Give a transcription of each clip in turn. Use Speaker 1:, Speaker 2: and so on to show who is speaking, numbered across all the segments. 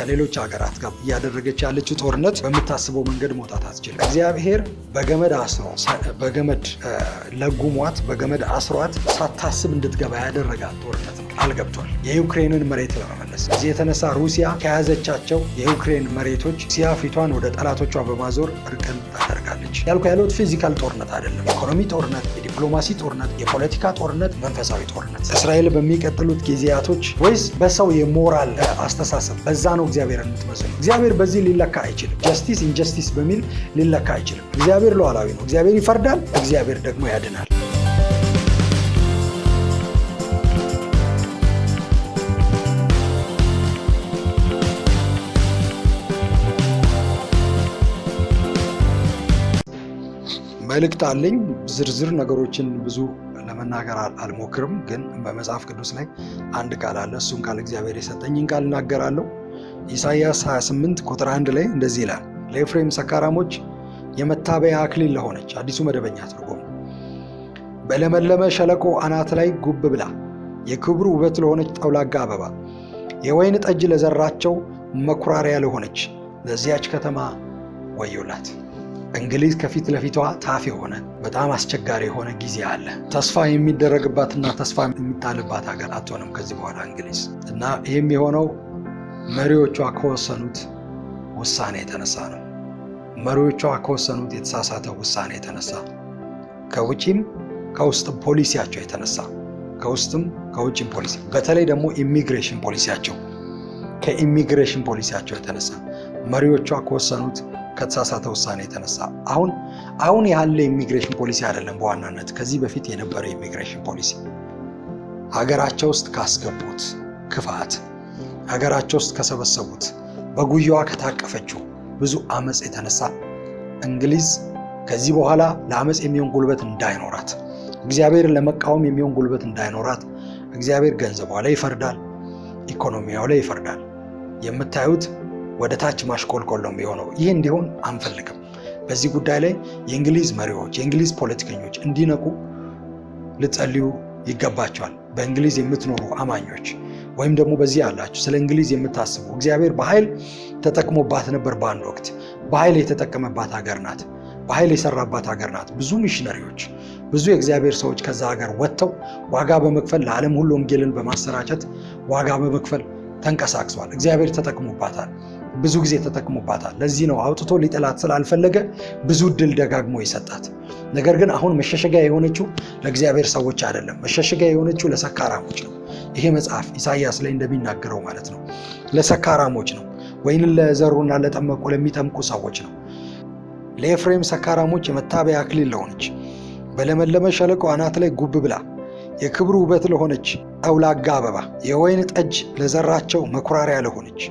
Speaker 1: ከሌሎች ሀገራት ጋር እያደረገች ያለችው ጦርነት በምታስበው መንገድ መውጣት አትችልም። እግዚአብሔር በገመድ ለጉሟት በገመድ አስሯት ሳታስብ እንድትገባ ያደረጋት ጦርነት ነው። አልገብቷል። የዩክሬንን መሬት ለመመለስ እዚህ የተነሳ ሩሲያ ከያዘቻቸው የዩክሬን መሬቶች ሩሲያ ፊቷን ወደ ጠላቶቿ በማዞር እርቅን ታደርጋለች። ያሉት ፊዚካል ጦርነት አይደለም። ኢኮኖሚ ጦርነት፣ የዲፕሎማሲ ጦርነት፣ የፖለቲካ ጦርነት፣ መንፈሳዊ ጦርነት። እስራኤል በሚቀጥሉት ጊዜያቶች ወይስ በሰው የሞራል አስተሳሰብ በዛ ነው እግዚአብሔርን የምትመስለው? እግዚአብሔር በዚህ ሊለካ አይችልም። ጀስቲስ ኢንጀስቲስ በሚል ሊለካ አይችልም። እግዚአብሔር ሉዓላዊ ነው። እግዚአብሔር ይፈርዳል፣ እግዚአብሔር ደግሞ ያድናል። መልእክት አለኝ። ዝርዝር ነገሮችን ብዙ ለመናገር አልሞክርም፣ ግን በመጽሐፍ ቅዱስ ላይ አንድ ቃል አለ። እሱን ቃል እግዚአብሔር የሰጠኝን ቃል እናገራለሁ። ኢሳይያስ 28 ቁጥር 1 ላይ እንደዚህ ይላል፣ ለኤፍሬም ሰካራሞች የመታበያ አክሊል ለሆነች፣ አዲሱ መደበኛ ትርጉም፣ በለመለመ ሸለቆ አናት ላይ ጉብ ብላ የክብሩ ውበት ለሆነች ጠውላጋ አበባ፣ የወይን ጠጅ ለዘራቸው መኩራሪያ ለሆነች ለዚያች ከተማ ወዮላት። እንግሊዝ ከፊት ለፊቷ ታፍ የሆነ በጣም አስቸጋሪ የሆነ ጊዜ አለ። ተስፋ የሚደረግባትና ተስፋ የሚጣልባት ሀገር አትሆንም ከዚህ በኋላ እንግሊዝ። እና ይህም የሆነው መሪዎቿ ከወሰኑት ውሳኔ የተነሳ ነው። መሪዎቿ ከወሰኑት የተሳሳተ ውሳኔ የተነሳ፣ ከውጭም ከውስጥም ፖሊሲያቸው የተነሳ፣ ከውስጥም ከውጭም ፖሊሲ፣ በተለይ ደግሞ ኢሚግሬሽን ፖሊሲያቸው፣ ከኢሚግሬሽን ፖሊሲያቸው የተነሳ መሪዎቿ ከወሰኑት ከተሳሳተ ውሳኔ የተነሳ አሁን ያለ ኢሚግሬሽን ፖሊሲ አይደለም። በዋናነት ከዚህ በፊት የነበረ ኢሚግሬሽን ፖሊሲ ሀገራቸው ውስጥ ካስገቡት ክፋት፣ ሀገራቸው ውስጥ ከሰበሰቡት፣ በጉያዋ ከታቀፈችው ብዙ አመፅ የተነሳ እንግሊዝ ከዚህ በኋላ ለአመፅ የሚሆን ጉልበት እንዳይኖራት፣ እግዚአብሔርን ለመቃወም የሚሆን ጉልበት እንዳይኖራት እግዚአብሔር ገንዘቧ ላይ ይፈርዳል፣ ኢኮኖሚያው ላይ ይፈርዳል። የምታዩት ወደ ታች ማሽቆልቆል ነው የሚሆነው። ይህ እንዲሆን አንፈልግም። በዚህ ጉዳይ ላይ የእንግሊዝ መሪዎች፣ የእንግሊዝ ፖለቲከኞች እንዲነቁ ልጸልዩ ይገባቸዋል። በእንግሊዝ የምትኖሩ አማኞች ወይም ደግሞ በዚህ ያላችሁ ስለ እንግሊዝ የምታስቡ፣ እግዚአብሔር በኃይል ተጠቅሞባት ነበር። በአንድ ወቅት በኃይል የተጠቀመባት ሀገር ናት። በኃይል የሰራባት ሀገር ናት። ብዙ ሚሽነሪዎች፣ ብዙ የእግዚአብሔር ሰዎች ከዛ ሀገር ወጥተው ዋጋ በመክፈል ለዓለም ሁሉ ወንጌልን በማሰራጨት ዋጋ በመክፈል ተንቀሳቅሷል። እግዚአብሔር ተጠቅሞባታል፣ ብዙ ጊዜ ተጠቅሞባታል። ለዚህ ነው አውጥቶ ሊጥላት ስላልፈለገ ብዙ ድል ደጋግሞ ይሰጣት። ነገር ግን አሁን መሸሸጊያ የሆነችው ለእግዚአብሔር ሰዎች አይደለም፣ መሸሸጊያ የሆነችው ለሰካራሞች ነው። ይሄ መጽሐፍ ኢሳይያስ ላይ እንደሚናገረው ማለት ነው፣ ለሰካራሞች ነው። ወይንን ለዘሩና ለጠመቁ ለሚጠምቁ ሰዎች ነው። ለኤፍሬም ሰካራሞች የመታበያ አክሊል ለሆነች፣ በለመለመ ሸለቆ አናት ላይ ጉብ ብላ የክብሩ ውበት ለሆነች ጠውላጋ አበባ፣ የወይን ጠጅ ለዘራቸው መኩራሪያ ለሆነች፣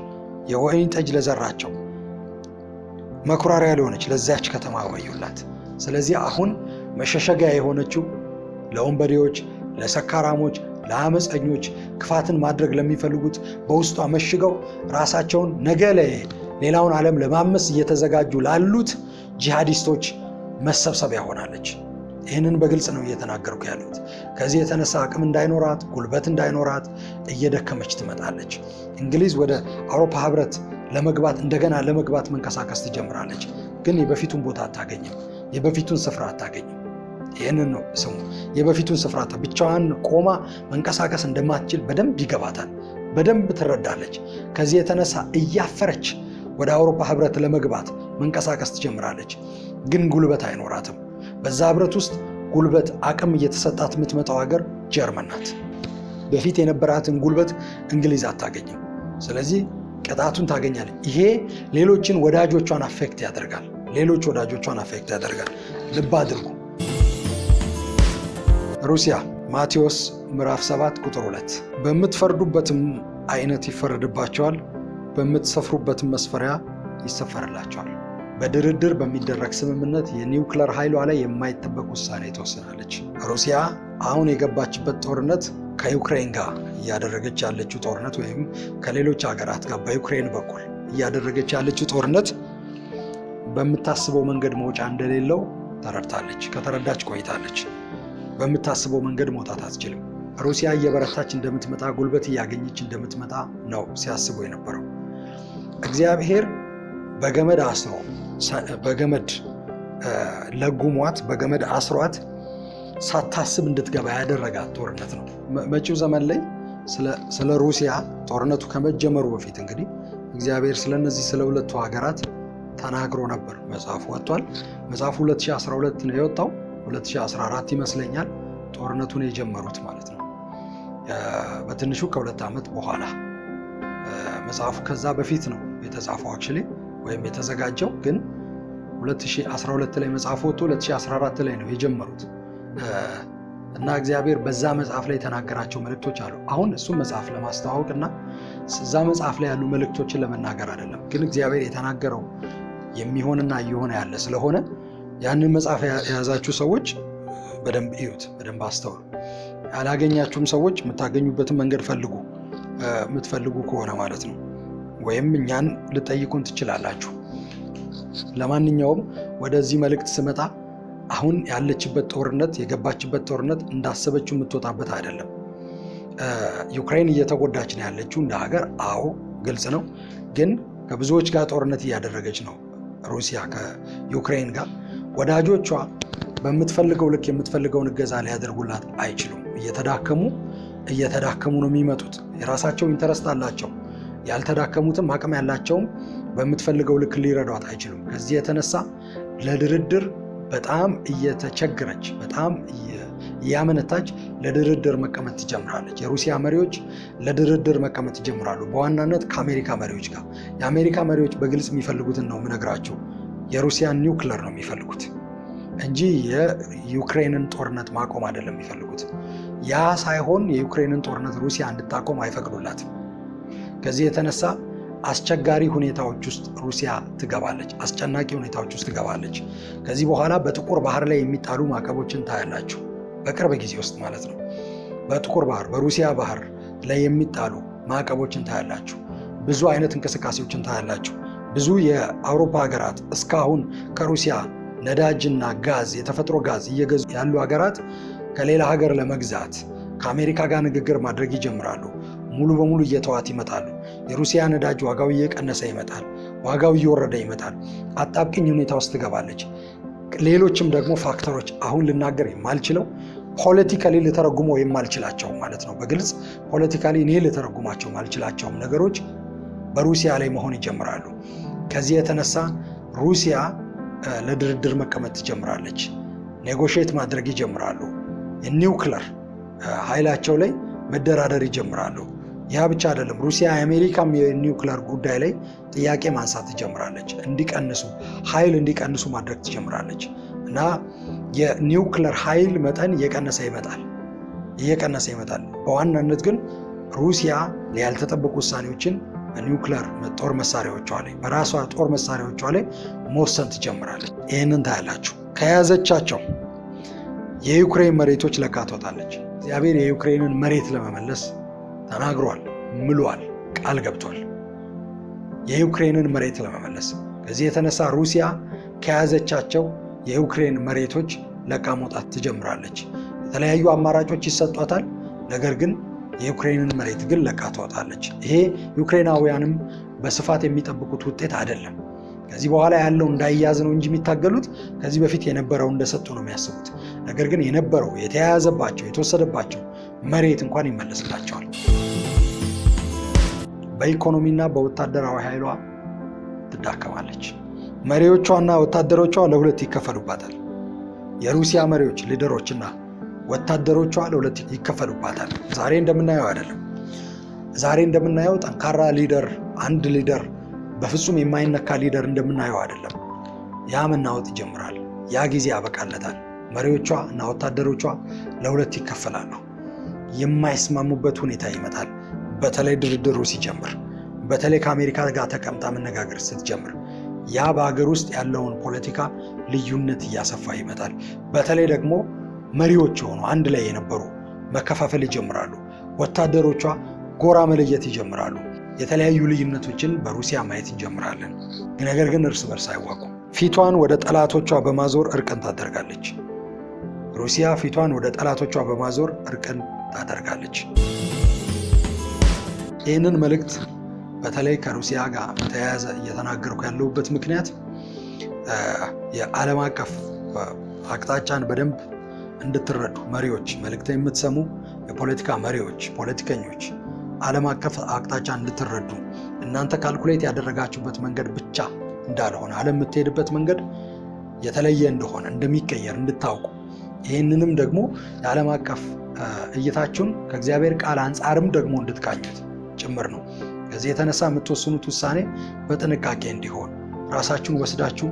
Speaker 1: የወይን ጠጅ ለዘራቸው መኩራሪያ ለሆነች ለዚያች ከተማ ወዮላት። ስለዚህ አሁን መሸሸጊያ የሆነችው ለወንበዴዎች፣ ለሰካራሞች፣ ለአመፀኞች፣ ክፋትን ማድረግ ለሚፈልጉት፣ በውስጧ መሽገው ራሳቸውን ነገ ላይ ሌላውን ዓለም ለማመስ እየተዘጋጁ ላሉት ጂሃዲስቶች መሰብሰቢያ ሆናለች። ይህንን በግልጽ ነው እየተናገርኩ ያሉት። ከዚህ የተነሳ አቅም እንዳይኖራት፣ ጉልበት እንዳይኖራት እየደከመች ትመጣለች። እንግሊዝ ወደ አውሮፓ ህብረት እንደገና ለመግባት መንቀሳቀስ ትጀምራለች። ግን የበፊቱን ቦታ አታገኝም፣ የበፊቱን ስፍራ አታገኝም። ይህንን ነው ስሙ። የበፊቱን ስፍራ ብቻዋን ቆማ መንቀሳቀስ እንደማትችል በደንብ ይገባታል፣ በደንብ ትረዳለች። ከዚህ የተነሳ እያፈረች ወደ አውሮፓ ህብረት ለመግባት መንቀሳቀስ ትጀምራለች። ግን ጉልበት አይኖራትም። በዛ ህብረት ውስጥ ጉልበት፣ አቅም እየተሰጣት የምትመጣው ሀገር ጀርመን ናት። በፊት የነበራትን ጉልበት እንግሊዝ አታገኝም። ስለዚህ ቅጣቱን ታገኛለች። ይሄ ሌሎችን ወዳጆቿን አፌክት ያደርጋል። ልብ አድርጉ። ሩሲያ ማቴዎስ ምዕራፍ 7 ቁጥር 2 በምትፈርዱበትም አይነት ይፈረድባቸዋል፣ በምትሰፍሩበትም መስፈሪያ ይሰፈርላቸዋል። በድርድር በሚደረግ ስምምነት የኒውክለር ኃይሏ ላይ የማይጠበቅ ውሳኔ ትወስናለች። ሩሲያ አሁን የገባችበት ጦርነት ከዩክሬን ጋር እያደረገች ያለችው ጦርነት ወይም ከሌሎች ሀገራት ጋር በዩክሬን በኩል እያደረገች ያለችው ጦርነት በምታስበው መንገድ መውጫ እንደሌለው ተረድታለች። ከተረዳች ቆይታለች። በምታስበው መንገድ መውጣት አትችልም። ሩሲያ እየበረታች እንደምትመጣ፣ ጉልበት እያገኘች እንደምትመጣ ነው ሲያስቡ የነበረው። እግዚአብሔር በገመድ አስሮ በገመድ ለጉሟት በገመድ አስሯት ሳታስብ እንድትገባ ያደረጋት ጦርነት ነው። መጪው ዘመን ላይ ስለ ሩሲያ ጦርነቱ ከመጀመሩ በፊት እንግዲህ እግዚአብሔር ስለነዚህ ስለ ሁለቱ ሀገራት ተናግሮ ነበር። መጽሐፉ ወጥቷል። መጽሐፉ 2012 ነው የወጣው። 2014 ይመስለኛል ጦርነቱን የጀመሩት ማለት ነው። በትንሹ ከ2 ዓመት በኋላ መጽሐፉ ከዛ በፊት ነው የተጻፈው አክቹሊ ወይም የተዘጋጀው፣ ግን 2012 ላይ መጽሐፉ ወጥቶ 2014 ላይ ነው የጀመሩት እና እግዚአብሔር በዛ መጽሐፍ ላይ የተናገራቸው መልእክቶች አሉ። አሁን እሱም መጽሐፍ ለማስተዋወቅ እና እዛ መጽሐፍ ላይ ያሉ መልእክቶችን ለመናገር አይደለም፣ ግን እግዚአብሔር የተናገረው የሚሆንና እየሆነ ያለ ስለሆነ ያንን መጽሐፍ የያዛችሁ ሰዎች በደንብ እዩት፣ በደንብ አስተውሉ። ያላገኛችሁም ሰዎች የምታገኙበትን መንገድ ፈልጉ፣ የምትፈልጉ ከሆነ ማለት ነው። ወይም እኛን ልጠይቁን ትችላላችሁ። ለማንኛውም ወደዚህ መልእክት ስመጣ አሁን ያለችበት ጦርነት የገባችበት ጦርነት እንዳሰበችው የምትወጣበት አይደለም። ዩክሬን እየተጎዳች ነው ያለችው እንደ ሀገር። አዎ ግልጽ ነው። ግን ከብዙዎች ጋር ጦርነት እያደረገች ነው ሩሲያ ከዩክሬን ጋር። ወዳጆቿ በምትፈልገው ልክ የምትፈልገውን እገዛ ሊያደርጉላት አይችሉም። እየተዳከሙ ነው የሚመጡት። የራሳቸው ኢንተረስት አላቸው። ያልተዳከሙትም አቅም ያላቸውም በምትፈልገው ልክ ሊረዷት አይችሉም። ከዚህ የተነሳ ለድርድር በጣም እየተቸገረች በጣም እያመነታች ለድርድር መቀመጥ ትጀምራለች። የሩሲያ መሪዎች ለድርድር መቀመጥ ይጀምራሉ፣ በዋናነት ከአሜሪካ መሪዎች ጋር። የአሜሪካ መሪዎች በግልጽ የሚፈልጉትን ነው የምነግራቸው። የሩሲያን ኒውክለር ነው የሚፈልጉት እንጂ የዩክሬንን ጦርነት ማቆም አይደለም የሚፈልጉት። ያ ሳይሆን የዩክሬንን ጦርነት ሩሲያ እንድታቆም አይፈቅዱላትም። ከዚህ የተነሳ አስቸጋሪ ሁኔታዎች ውስጥ ሩሲያ ትገባለች፣ አስጨናቂ ሁኔታዎች ውስጥ ትገባለች። ከዚህ በኋላ በጥቁር ባህር ላይ የሚጣሉ ማዕቀቦችን ታያላችሁ፣ በቅርብ ጊዜ ውስጥ ማለት ነው። በጥቁር ባህር በሩሲያ ባህር ላይ የሚጣሉ ማዕቀቦችን ታያላችሁ። ብዙ አይነት እንቅስቃሴዎችን ታያላችሁ። ብዙ የአውሮፓ ሀገራት እስካሁን ከሩሲያ ነዳጅና ጋዝ የተፈጥሮ ጋዝ እየገዙ ያሉ ሀገራት ከሌላ ሀገር ለመግዛት ከአሜሪካ ጋር ንግግር ማድረግ ይጀምራሉ። ሙሉ በሙሉ እየተዋት ይመጣሉ። የሩሲያ ነዳጅ ዋጋው እየቀነሰ ይመጣል፣ ዋጋው እየወረደ ይመጣል። አጣብቅኝ ሁኔታ ውስጥ ትገባለች። ሌሎችም ደግሞ ፋክተሮች አሁን ልናገር የማልችለው ፖለቲካሊ ልተረጉመው የማልችላቸው ማለት ነው። በግልጽ ፖለቲካሊ እኔ ልተረጉማቸው ማልችላቸውም ነገሮች በሩሲያ ላይ መሆን ይጀምራሉ። ከዚህ የተነሳ ሩሲያ ለድርድር መቀመጥ ትጀምራለች። ኔጎሽየት ማድረግ ይጀምራሉ። የኒውክለር ኃይላቸው ላይ መደራደር ይጀምራሉ። ያ ብቻ አይደለም። ሩሲያ የአሜሪካም የኒውክለር ጉዳይ ላይ ጥያቄ ማንሳት ትጀምራለች። ኃይል እንዲቀንሱ ማድረግ ትጀምራለች እና የኒውክለር ኃይል መጠን እየቀነሰ ይመጣል። በዋናነት ግን ሩሲያ ያልተጠበቁ ውሳኔዎችን በኒውክለር ጦር መሳሪያዎቿ ላይ በራሷ ጦር መሳሪያዎቿ ላይ መወሰን ትጀምራለች። ይህንን ታያላችሁ። ከያዘቻቸው የዩክሬን መሬቶች ለቃ ትወጣለች። እግዚአብሔር የዩክሬንን መሬት ለመመለስ ተናግሯል፣ ምሏል፣ ቃል ገብቷል። የዩክሬንን መሬት ለመመለስ ከዚህ የተነሳ ሩሲያ ከያዘቻቸው የዩክሬን መሬቶች ለቃ መውጣት ትጀምራለች። የተለያዩ አማራጮች ይሰጧታል። ነገር ግን የዩክሬንን መሬት ግን ለቃ ትወጣለች። ይሄ ዩክሬናውያንም በስፋት የሚጠብቁት ውጤት አይደለም። ከዚህ በኋላ ያለው እንዳይያዝ ነው እንጂ የሚታገሉት ከዚህ በፊት የነበረው እንደሰጡ ነው የሚያስቡት። ነገር ግን የነበረው የተያያዘባቸው የተወሰደባቸው መሬት እንኳን ይመለስላቸዋል። በኢኮኖሚና በወታደራዊ ኃይሏ ትዳከማለች። መሪዎቿና ወታደሮቿ ለሁለት ይከፈሉባታል። የሩሲያ መሪዎች ሊደሮችና ወታደሮቿ ለሁለት ይከፈሉባታል። ዛሬ እንደምናየው አይደለም። ዛሬ እንደምናየው ጠንካራ ሊደር፣ አንድ ሊደር፣ በፍጹም የማይነካ ሊደር እንደምናየው አይደለም። ያ መናወጥ ይጀምራል። ያ ጊዜ ያበቃለታል። መሪዎቿ እና ወታደሮቿ ለሁለት ይከፈላሉ። የማይስማሙበት ሁኔታ ይመጣል። በተለይ ድርድሩ ሲጀምር፣ በተለይ ከአሜሪካ ጋር ተቀምጣ መነጋገር ስትጀምር፣ ያ በሀገር ውስጥ ያለውን ፖለቲካ ልዩነት እያሰፋ ይመጣል። በተለይ ደግሞ መሪዎች የሆኑ አንድ ላይ የነበሩ መከፋፈል ይጀምራሉ። ወታደሮቿ ጎራ መለየት ይጀምራሉ። የተለያዩ ልዩነቶችን በሩሲያ ማየት እንጀምራለን። ነገር ግን እርስ በርስ አይዋጉም። ፊቷን ወደ ጠላቶቿ በማዞር እርቅን ታደርጋለች። ሩሲያ ፊቷን ወደ ጠላቶቿ በማዞር እርቅን ታደርጋለች። ይህንን መልእክት በተለይ ከሩሲያ ጋር በተያያዘ እየተናገርኩ ያለሁበት ምክንያት የዓለም አቀፍ አቅጣጫን በደንብ እንድትረዱ መሪዎች፣ መልእክት የምትሰሙ የፖለቲካ መሪዎች፣ ፖለቲከኞች ዓለም አቀፍ አቅጣጫን እንድትረዱ እናንተ ካልኩሌት ያደረጋችሁበት መንገድ ብቻ እንዳልሆነ ዓለም የምትሄድበት መንገድ የተለየ እንደሆነ እንደሚቀየር እንድታውቁ ይህንንም ደግሞ የዓለም አቀፍ እይታችሁን ከእግዚአብሔር ቃል አንጻርም ደግሞ እንድትቃኙት ጭምር ነው። ከዚህ የተነሳ የምትወስኑት ውሳኔ በጥንቃቄ እንዲሆን ራሳችሁን ወስዳችሁ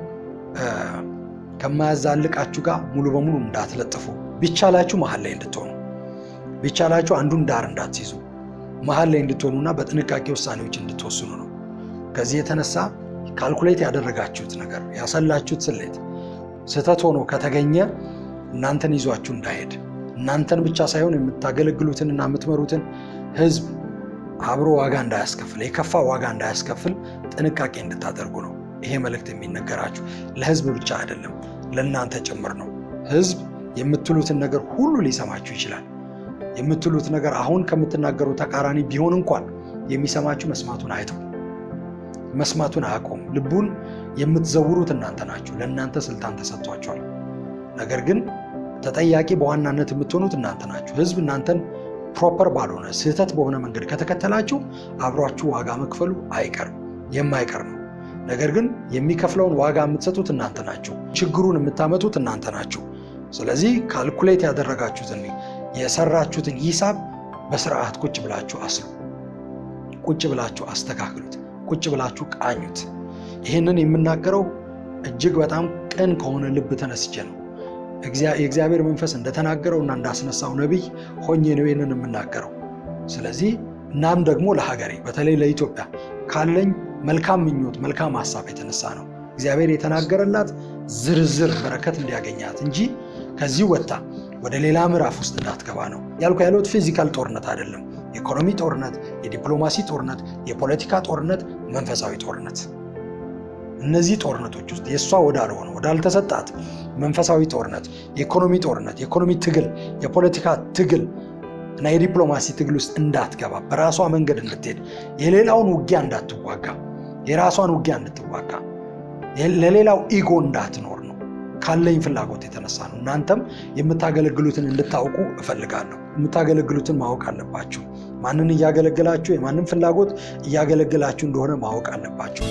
Speaker 1: ከማያዛልቃችሁ ጋር ሙሉ በሙሉ እንዳትለጥፉ፣ ቢቻላችሁ መሀል ላይ እንድትሆኑ፣ ቢቻላችሁ አንዱን ዳር እንዳትይዙ፣ መሀል ላይ እንድትሆኑና በጥንቃቄ ውሳኔዎች እንድትወስኑ ነው። ከዚህ የተነሳ ካልኩሌት ያደረጋችሁት ነገር ያሰላችሁት ስሌት ስህተት ሆኖ ከተገኘ እናንተን ይዟችሁ እንዳይሄድ፣ እናንተን ብቻ ሳይሆን የምታገለግሉትንና የምትመሩትን ሕዝብ አብሮ ዋጋ እንዳያስከፍል፣ የከፋ ዋጋ እንዳያስከፍል ጥንቃቄ እንድታደርጉ ነው ይሄ መልእክት የሚነገራችሁ። ለሕዝብ ብቻ አይደለም ለእናንተ ጭምር ነው። ሕዝብ የምትሉትን ነገር ሁሉ ሊሰማችሁ ይችላል። የምትሉት ነገር አሁን ከምትናገሩ ተቃራኒ ቢሆን እንኳን የሚሰማችሁ መስማቱን አይተው፣ መስማቱን አያቆም። ልቡን የምትዘውሩት እናንተ ናችሁ። ለእናንተ ስልጣን ተሰጥቷቸዋል። ነገር ግን ተጠያቂ በዋናነት የምትሆኑት እናንተ ናችሁ። ሕዝብ እናንተን ፕሮፐር ባልሆነ ስህተት በሆነ መንገድ ከተከተላችሁ አብሯችሁ ዋጋ መክፈሉ አይቀርም፣ የማይቀር ነው። ነገር ግን የሚከፍለውን ዋጋ የምትሰጡት እናንተ ናችሁ። ችግሩን የምታመጡት እናንተ ናችሁ። ስለዚህ ካልኩሌት ያደረጋችሁትን የሰራችሁትን ሂሳብ በስርዓት ቁጭ ብላችሁ አስሉ፣ ቁጭ ብላችሁ አስተካክሉት፣ ቁጭ ብላችሁ ቃኙት። ይህንን የምናገረው እጅግ በጣም ቅን ከሆነ ልብ ተነስቼ ነው። የእግዚአብሔር መንፈስ እንደተናገረው እና እንዳስነሳው ነቢይ ሆኜ ነው ይህንን የምናገረው። ስለዚህ እናም ደግሞ ለሀገሬ በተለይ ለኢትዮጵያ ካለኝ መልካም ምኞት፣ መልካም ሀሳብ የተነሳ ነው እግዚአብሔር የተናገረላት ዝርዝር በረከት እንዲያገኛት እንጂ ከዚህ ወጣ ወደ ሌላ ምዕራፍ ውስጥ እንዳትገባ ነው ያልኩ። ያለሁት ፊዚካል ጦርነት አይደለም፣ የኢኮኖሚ ጦርነት፣ የዲፕሎማሲ ጦርነት፣ የፖለቲካ ጦርነት፣ መንፈሳዊ ጦርነት። እነዚህ ጦርነቶች ውስጥ የእሷ ወዳልሆነ ወዳልተሰጣት መንፈሳዊ ጦርነት፣ የኢኮኖሚ ጦርነት፣ የኢኮኖሚ ትግል፣ የፖለቲካ ትግል እና የዲፕሎማሲ ትግል ውስጥ እንዳትገባ፣ በራሷ መንገድ እንድትሄድ፣ የሌላውን ውጊያ እንዳትዋጋ፣ የራሷን ውጊያ እንድትዋጋ፣ ለሌላው ኢጎ እንዳትኖር ነው ካለኝ ፍላጎት የተነሳ ነው። እናንተም የምታገለግሉትን እንድታውቁ እፈልጋለሁ። የምታገለግሉትን ማወቅ አለባችሁ። ማንን እያገለገላችሁ፣ የማንን ፍላጎት እያገለገላችሁ እንደሆነ ማወቅ አለባችሁ።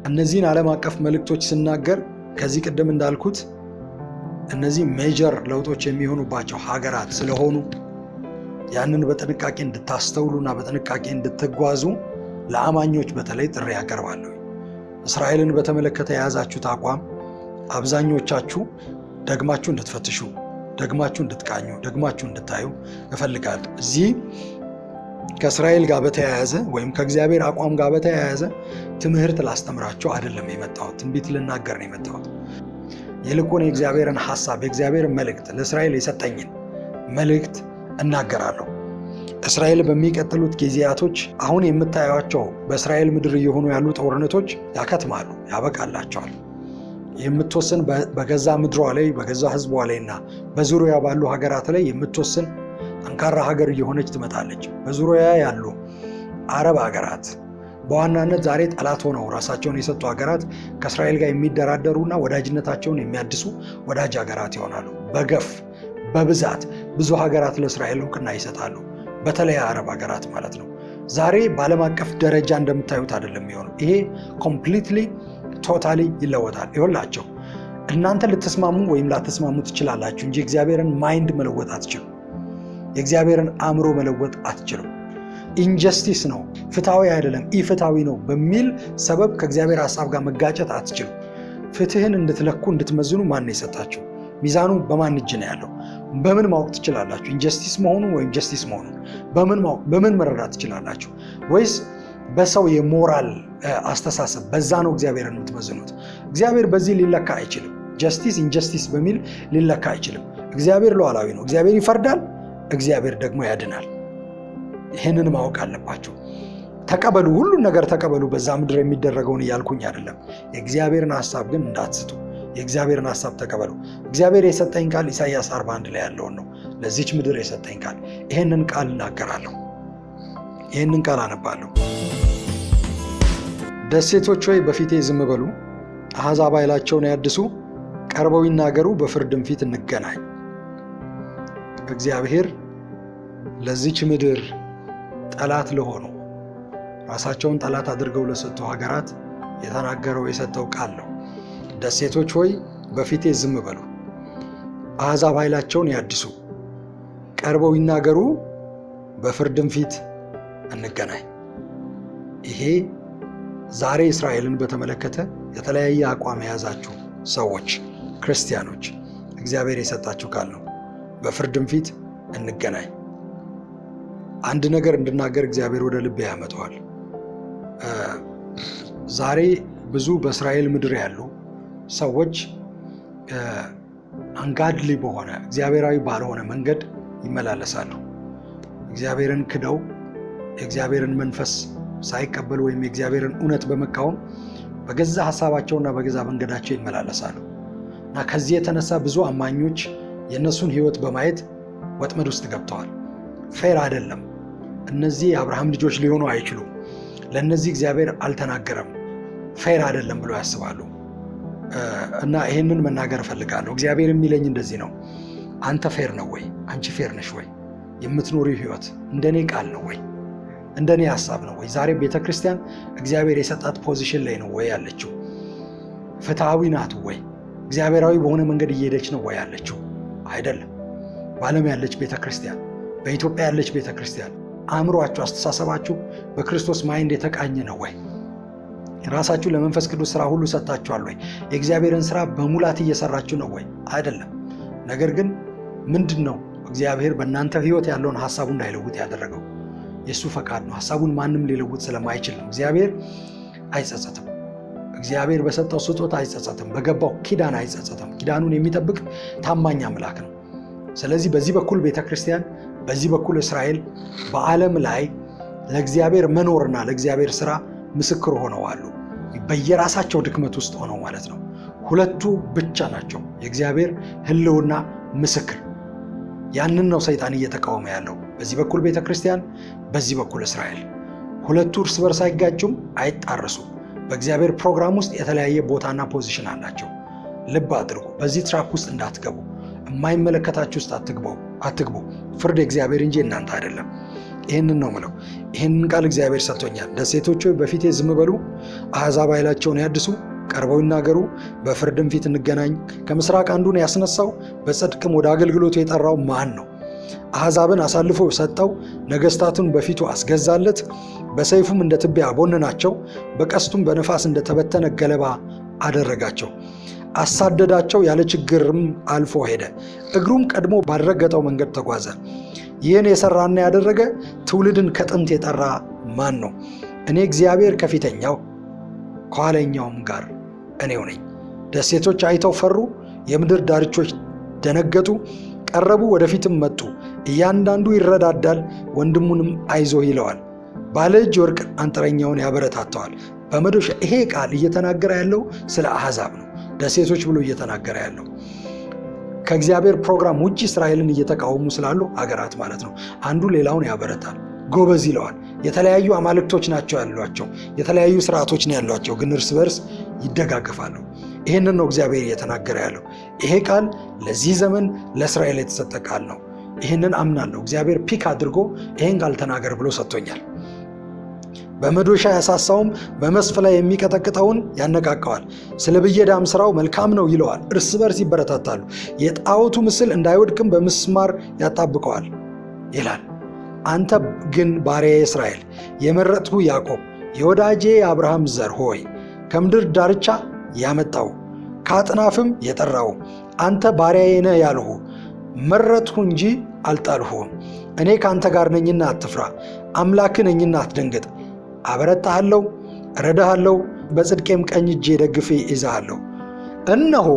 Speaker 1: እነዚህን ዓለም አቀፍ መልእክቶች ስናገር ከዚህ ቀደም እንዳልኩት እነዚህ ሜጀር ለውጦች የሚሆኑባቸው ሀገራት ስለሆኑ ያንን በጥንቃቄ እንድታስተውሉና በጥንቃቄ እንድትጓዙ ለአማኞች በተለይ ጥሪ ያቀርባለሁ። እስራኤልን በተመለከተ የያዛችሁት አቋም አብዛኞቻችሁ ደግማችሁ እንድትፈትሹ፣ ደግማችሁ እንድትቃኙ፣ ደግማችሁ እንድታዩ እፈልጋለሁ። እዚህ ከእስራኤል ጋር በተያያዘ ወይም ከእግዚአብሔር አቋም ጋር በተያያዘ ትምህርት ላስተምራችሁ አይደለም የመጣሁት፣ ትንቢት ልናገር ነው የመጣሁት። ይልቁን የእግዚአብሔርን ሐሳብ፣ የእግዚአብሔርን መልእክት፣ ለእስራኤል የሰጠኝን መልእክት እናገራለሁ። እስራኤል በሚቀጥሉት ጊዜያቶች አሁን የምታዩቸው በእስራኤል ምድር እየሆኑ ያሉ ጦርነቶች ያከትማሉ፣ ያበቃላቸዋል። የምትወስን በገዛ ምድሯ ላይ በገዛ ሕዝቧ ላይ እና በዙሪያ ባሉ ሀገራት ላይ የምትወስን ጠንካራ ሀገር እየሆነች ትመጣለች። በዙሪያ ያሉ አረብ ሀገራት በዋናነት ዛሬ ጠላት ሆነው ራሳቸውን የሰጡ ሀገራት ከእስራኤል ጋር የሚደራደሩና ወዳጅነታቸውን የሚያድሱ ወዳጅ ሀገራት ይሆናሉ። በገፍ በብዛት ብዙ ሀገራት ለእስራኤል እውቅና ይሰጣሉ። በተለይ አረብ ሀገራት ማለት ነው። ዛሬ በዓለም አቀፍ ደረጃ እንደምታዩት አይደለም የሚሆነው። ይሄ ኮምፕሊትሊ ቶታሊ ይለወጣል። ይሆንላቸው እናንተ ልትስማሙ ወይም ላትስማሙ ትችላላችሁ እንጂ እግዚአብሔርን ማይንድ መለወጥ አትችሉም። የእግዚአብሔርን አእምሮ መለወጥ አትችሉም። ኢንጀስቲስ ነው፣ ፍትሐዊ አይደለም፣ ኢፍትሐዊ ነው በሚል ሰበብ ከእግዚአብሔር ሐሳብ ጋር መጋጨት አትችሉም። ፍትህን እንድትለኩ እንድትመዝኑ ማን የሰጣችሁ? ሚዛኑ በማን እጅ ነው ያለው? በምን ማወቅ ትችላላችሁ? ኢንጀስቲስ መሆኑን ወይም ጀስቲስ መሆኑን በምን መረዳት ትችላላችሁ? ወይስ በሰው የሞራል አስተሳሰብ በዛ ነው እግዚአብሔርን የምትመዝኑት? እግዚአብሔር በዚህ ሊለካ አይችልም። ጀስቲስ ኢንጀስቲስ በሚል ሊለካ አይችልም። እግዚአብሔር ሉዓላዊ ነው። እግዚአብሔር ይፈርዳል፣ እግዚአብሔር ደግሞ ያድናል። ይህንን ማወቅ አለባችሁ። ተቀበሉ፣ ሁሉን ነገር ተቀበሉ። በዛ ምድር የሚደረገውን እያልኩኝ አይደለም። የእግዚአብሔርን ሐሳብ ግን እንዳትስቱ። የእግዚአብሔርን ሐሳብ ተቀበሉ። እግዚአብሔር የሰጠኝ ቃል ኢሳይያስ 41 ላይ ያለውን ነው። ለዚች ምድር የሰጠኝ ቃል፣ ይህንን ቃል እናገራለሁ። ይህንን ቃል አነባለሁ። ደሴቶች ሆይ በፊቴ ዝም በሉ፣ አሕዛብ ኃይላቸውን ያድሱ፣ ቀርበው ይናገሩ፣ በፍርድም ፊት እንገናኝ። እግዚአብሔር ለዚች ምድር ጠላት ለሆኑ ራሳቸውን ጠላት አድርገው ለሰጡ ሀገራት የተናገረው የሰጠው ቃል ነው። ደሴቶች ሆይ በፊቴ ዝም በሉ፣ አሕዛብ ኃይላቸውን ያድሱ፣ ቀርበው ይናገሩ፣ በፍርድም ፊት እንገናኝ። ይሄ ዛሬ እስራኤልን በተመለከተ የተለያየ አቋም የያዛችሁ ሰዎች ክርስቲያኖች እግዚአብሔር የሰጣችሁ ቃል ነው። በፍርድም ፊት እንገናኝ። አንድ ነገር እንድናገር እግዚአብሔር ወደ ልቤ ያመጣዋል። ዛሬ ብዙ በእስራኤል ምድር ያሉ ሰዎች አንጋድሊ በሆነ እግዚአብሔራዊ ባልሆነ መንገድ ይመላለሳሉ። እግዚአብሔርን ክደው የእግዚአብሔርን መንፈስ ሳይቀበሉ ወይም የእግዚአብሔርን እውነት በመቃወም በገዛ ሐሳባቸውና በገዛ መንገዳቸው ይመላለሳሉ እና ከዚህ የተነሳ ብዙ አማኞች የእነሱን ሕይወት በማየት ወጥመድ ውስጥ ገብተዋል። ፌር አይደለም፣ እነዚህ የአብርሃም ልጆች ሊሆኑ አይችሉም፣ ለእነዚህ እግዚአብሔር አልተናገረም፣ ፌር አይደለም ብሎ ያስባሉ። እና ይህንን መናገር እፈልጋለሁ። እግዚአብሔር የሚለኝ እንደዚህ ነው። አንተ ፌር ነው ወይ? አንቺ ፌር ነሽ ወይ? የምትኖሪው ሕይወት እንደኔ ቃል ነው ወይ? እንደኔ ሐሳብ ነው ወይ? ዛሬ ቤተክርስቲያን እግዚአብሔር የሰጣት ፖዚሽን ላይ ነው ወይ ያለችው? ፍትሃዊ ናት ወይ? እግዚአብሔራዊ በሆነ መንገድ እየሄደች ነው ወይ ያለችው? አይደለም። በዓለም ያለች ቤተክርስቲያን፣ በኢትዮጵያ ያለች ቤተክርስቲያን አእምሯችሁ፣ አስተሳሰባችሁ በክርስቶስ ማይንድ የተቃኘ ነው ወይ? ራሳችሁ ለመንፈስ ቅዱስ ስራ ሁሉ ሰጥታችኋል ወይ? የእግዚአብሔርን ስራ በሙላት እየሰራችሁ ነው ወይ? አይደለም። ነገር ግን ምንድን ነው እግዚአብሔር በእናንተ ህይወት ያለውን ሐሳቡ እንዳይለውጥ ያደረገው? የእሱ ፈቃድ ነው። ሐሳቡን ማንም ሊለውጥ ስለማይችል ነው። እግዚአብሔር አይጸጸትም። እግዚአብሔር በሰጠው ስጦታ አይጸጸትም። በገባው ኪዳን አይጸጸትም። ኪዳኑን የሚጠብቅ ታማኝ አምላክ ነው። ስለዚህ በዚህ በኩል ቤተክርስቲያን፣ በዚህ በኩል እስራኤል በዓለም ላይ ለእግዚአብሔር መኖርና ለእግዚአብሔር ስራ ምስክር ሆነዋል። በየራሳቸው ድክመት ውስጥ ሆነው ማለት ነው። ሁለቱ ብቻ ናቸው የእግዚአብሔር ህልውና ምስክር። ያንን ነው ሰይጣን እየተቃወመ ያለው። በዚህ በኩል ቤተክርስቲያን፣ በዚህ በኩል እስራኤል። ሁለቱ እርስ በርስ አይጋጩም፣ አይጣረሱም። በእግዚአብሔር ፕሮግራም ውስጥ የተለያየ ቦታና ፖዚሽን አላቸው። ልብ አድርጉ። በዚህ ትራፕ ውስጥ እንዳትገቡ። የማይመለከታችሁ ውስጥ አትግቡ። ፍርድ እግዚአብሔር እንጂ እናንተ አይደለም። ይህንን ነው ምለው። ይህንን ቃል እግዚአብሔር ሰጥቶኛል። ደሴቶች ሆይ በፊቴ ዝም በሉ፣ አሕዛብ ኃይላቸውን ያድሱ፣ ቀርበው ይናገሩ፣ በፍርድም ፊት እንገናኝ። ከምስራቅ አንዱን ያስነሳው በጽድቅም ወደ አገልግሎቱ የጠራው ማን ነው? አሕዛብን አሳልፎ ሰጠው፣ ነገሥታቱን በፊቱ አስገዛለት። በሰይፉም እንደ ትቢያ አቦነናቸው፣ በቀስቱም በነፋስ እንደተበተነ ገለባ አደረጋቸው። አሳደዳቸው፣ ያለ ችግርም አልፎ ሄደ። እግሩም ቀድሞ ባልረገጠው መንገድ ተጓዘ። ይህን የሰራና ያደረገ ትውልድን ከጥንት የጠራ ማን ነው? እኔ እግዚአብሔር ከፊተኛው ከኋለኛውም ጋር እኔው ነኝ። ደሴቶች አይተው ፈሩ፣ የምድር ዳርቾች ደነገጡ፣ ቀረቡ፣ ወደፊትም መጡ። እያንዳንዱ ይረዳዳል፣ ወንድሙንም አይዞህ ይለዋል። ባለ እጅ ወርቅ አንጥረኛውን ያበረታተዋል በመዶሻ። ይሄ ቃል እየተናገረ ያለው ስለ አሕዛብ ነው። ደሴቶች ብሎ እየተናገረ ያለው ከእግዚአብሔር ፕሮግራም ውጭ እስራኤልን እየተቃወሙ ስላሉ አገራት ማለት ነው። አንዱ ሌላውን ያበረታል፣ ጎበዝ ይለዋል። የተለያዩ አማልክቶች ናቸው ያሏቸው፣ የተለያዩ ስርዓቶች ነው ያሏቸው፣ ግን እርስ በርስ ይደጋገፋሉ። ይህንን ነው እግዚአብሔር እየተናገረ ያለው። ይሄ ቃል ለዚህ ዘመን ለእስራኤል የተሰጠ ቃል ነው። ይህንን አምናለሁ። እግዚአብሔር ፒክ አድርጎ ይህን ቃል ተናገር ብሎ ሰጥቶኛል። በመዶሻ ያሳሳውም በመስፍ ላይ የሚቀጠቅጠውን ያነቃቀዋል። ስለ ብየዳም ስራው መልካም ነው ይለዋል። እርስ በርስ ይበረታታሉ። የጣዖቱ ምስል እንዳይወድቅም በምስማር ያጣብቀዋል ይላል። አንተ ግን ባሪያዬ እስራኤል፣ የመረጥሁ ያዕቆብ፣ የወዳጄ የአብርሃም ዘር ሆይ፣ ከምድር ዳርቻ ያመጣው ከአጥናፍም የጠራው አንተ ባሪያዬ ነህ ያልሁ፣ መረጥሁ እንጂ አልጣልሁም። እኔ ከአንተ ጋር ነኝና አትፍራ፣ አምላክህ ነኝና አትደንግጥ። አበረታሃለሁ፣ እረዳሃለሁ፣ በጽድቄም ቀኝ እጄ ደግፌ ይዛሃለሁ። እነሆ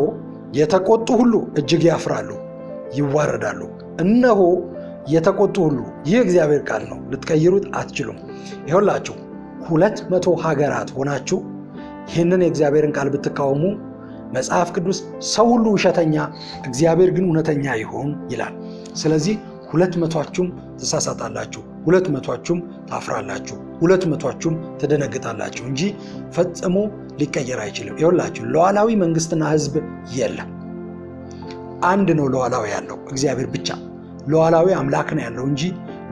Speaker 1: የተቆጡ ሁሉ እጅግ ያፍራሉ፣ ይዋረዳሉ። እነሆ የተቆጡ ሁሉ። ይህ እግዚአብሔር ቃል ነው፣ ልትቀይሩት አትችሉም። ይኸውላችሁ 200 ሀገራት ሆናችሁ ይህንን የእግዚአብሔርን ቃል ብትቃወሙ መጽሐፍ ቅዱስ ሰው ሁሉ ውሸተኛ፣ እግዚአብሔር ግን እውነተኛ ይሆን ይላል። ስለዚህ 200ችሁም ትሳሳታላችሁ፣ 200ችሁም ታፍራላችሁ፣ 200ችሁም ትደነግጣላችሁ እንጂ ፈጽሞ ሊቀየር አይችልም። ይኸውላችሁ ሉዓላዊ መንግስትና ህዝብ የለም። አንድ ነው ሉዓላዊ ያለው እግዚአብሔር ብቻ። ሉዓላዊ አምላክ ነው ያለው እንጂ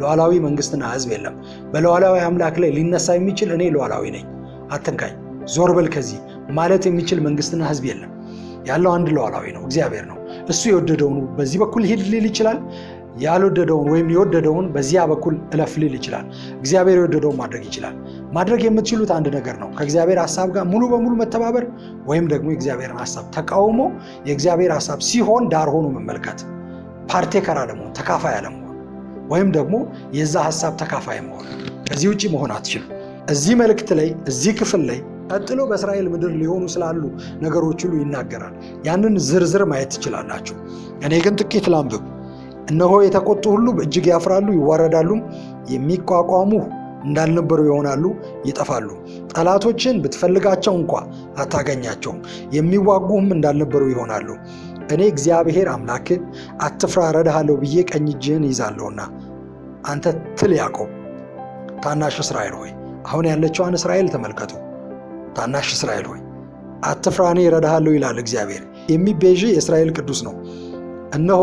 Speaker 1: ሉዓላዊ መንግስትና ህዝብ የለም። በሉዓላዊ አምላክ ላይ ሊነሳ የሚችል እኔ ሉዓላዊ ነኝ፣ አትንካኝ፣ ዞር በል ከዚህ ማለት የሚችል መንግስትና ህዝብ የለም። ያለው አንድ ሉዓላዊ ነው፣ እግዚአብሔር ነው። እሱ የወደደውን በዚህ በኩል ሂድ ሊል ይችላል፣ ያልወደደውን ወይም የወደደውን በዚያ በኩል እለፍ ሊል ይችላል። እግዚአብሔር የወደደውን ማድረግ ይችላል። ማድረግ የምትችሉት አንድ ነገር ነው፣ ከእግዚአብሔር ሐሳብ ጋር ሙሉ በሙሉ መተባበር ወይም ደግሞ የእግዚአብሔርን ሐሳብ ተቃውሞ የእግዚአብሔር ሐሳብ ሲሆን ዳር ሆኖ መመልከት፣ ፓርቴከር አለመሆን፣ ተካፋይ አለመሆን ወይም ደግሞ የዛ ሐሳብ ተካፋይ መሆን። ከዚህ ውጪ መሆን አትችሉም። እዚህ መልእክት ላይ እዚህ ክፍል ላይ ቀጥሎ በእስራኤል ምድር ሊሆኑ ስላሉ ነገሮች ሁሉ ይናገራል። ያንን ዝርዝር ማየት ትችላላችሁ። እኔ ግን ጥቂት ላንብብ። እነሆ የተቆጡ ሁሉ እጅግ ያፍራሉ፣ ይዋረዳሉም፣ የሚቋቋሙ እንዳልነበሩ ይሆናሉ፣ ይጠፋሉ። ጠላቶችን ብትፈልጋቸው እንኳ አታገኛቸውም፣ የሚዋጉህም እንዳልነበሩ ይሆናሉ። እኔ እግዚአብሔር አምላክ አትፍራ፣ እረዳሃለሁ ብዬ ቀኝ እጅህን ይዛለሁና። አንተ ትል ያዕቆብ፣ ታናሽ እስራኤል ሆይ። አሁን ያለችዋን እስራኤል ተመልከቱ። ታናሽ እስራኤል ሆይ አትፍራ፣ እኔ እረዳሃለሁ ይላል እግዚአብሔር። የሚቤዥ የእስራኤል ቅዱስ ነው። እነሆ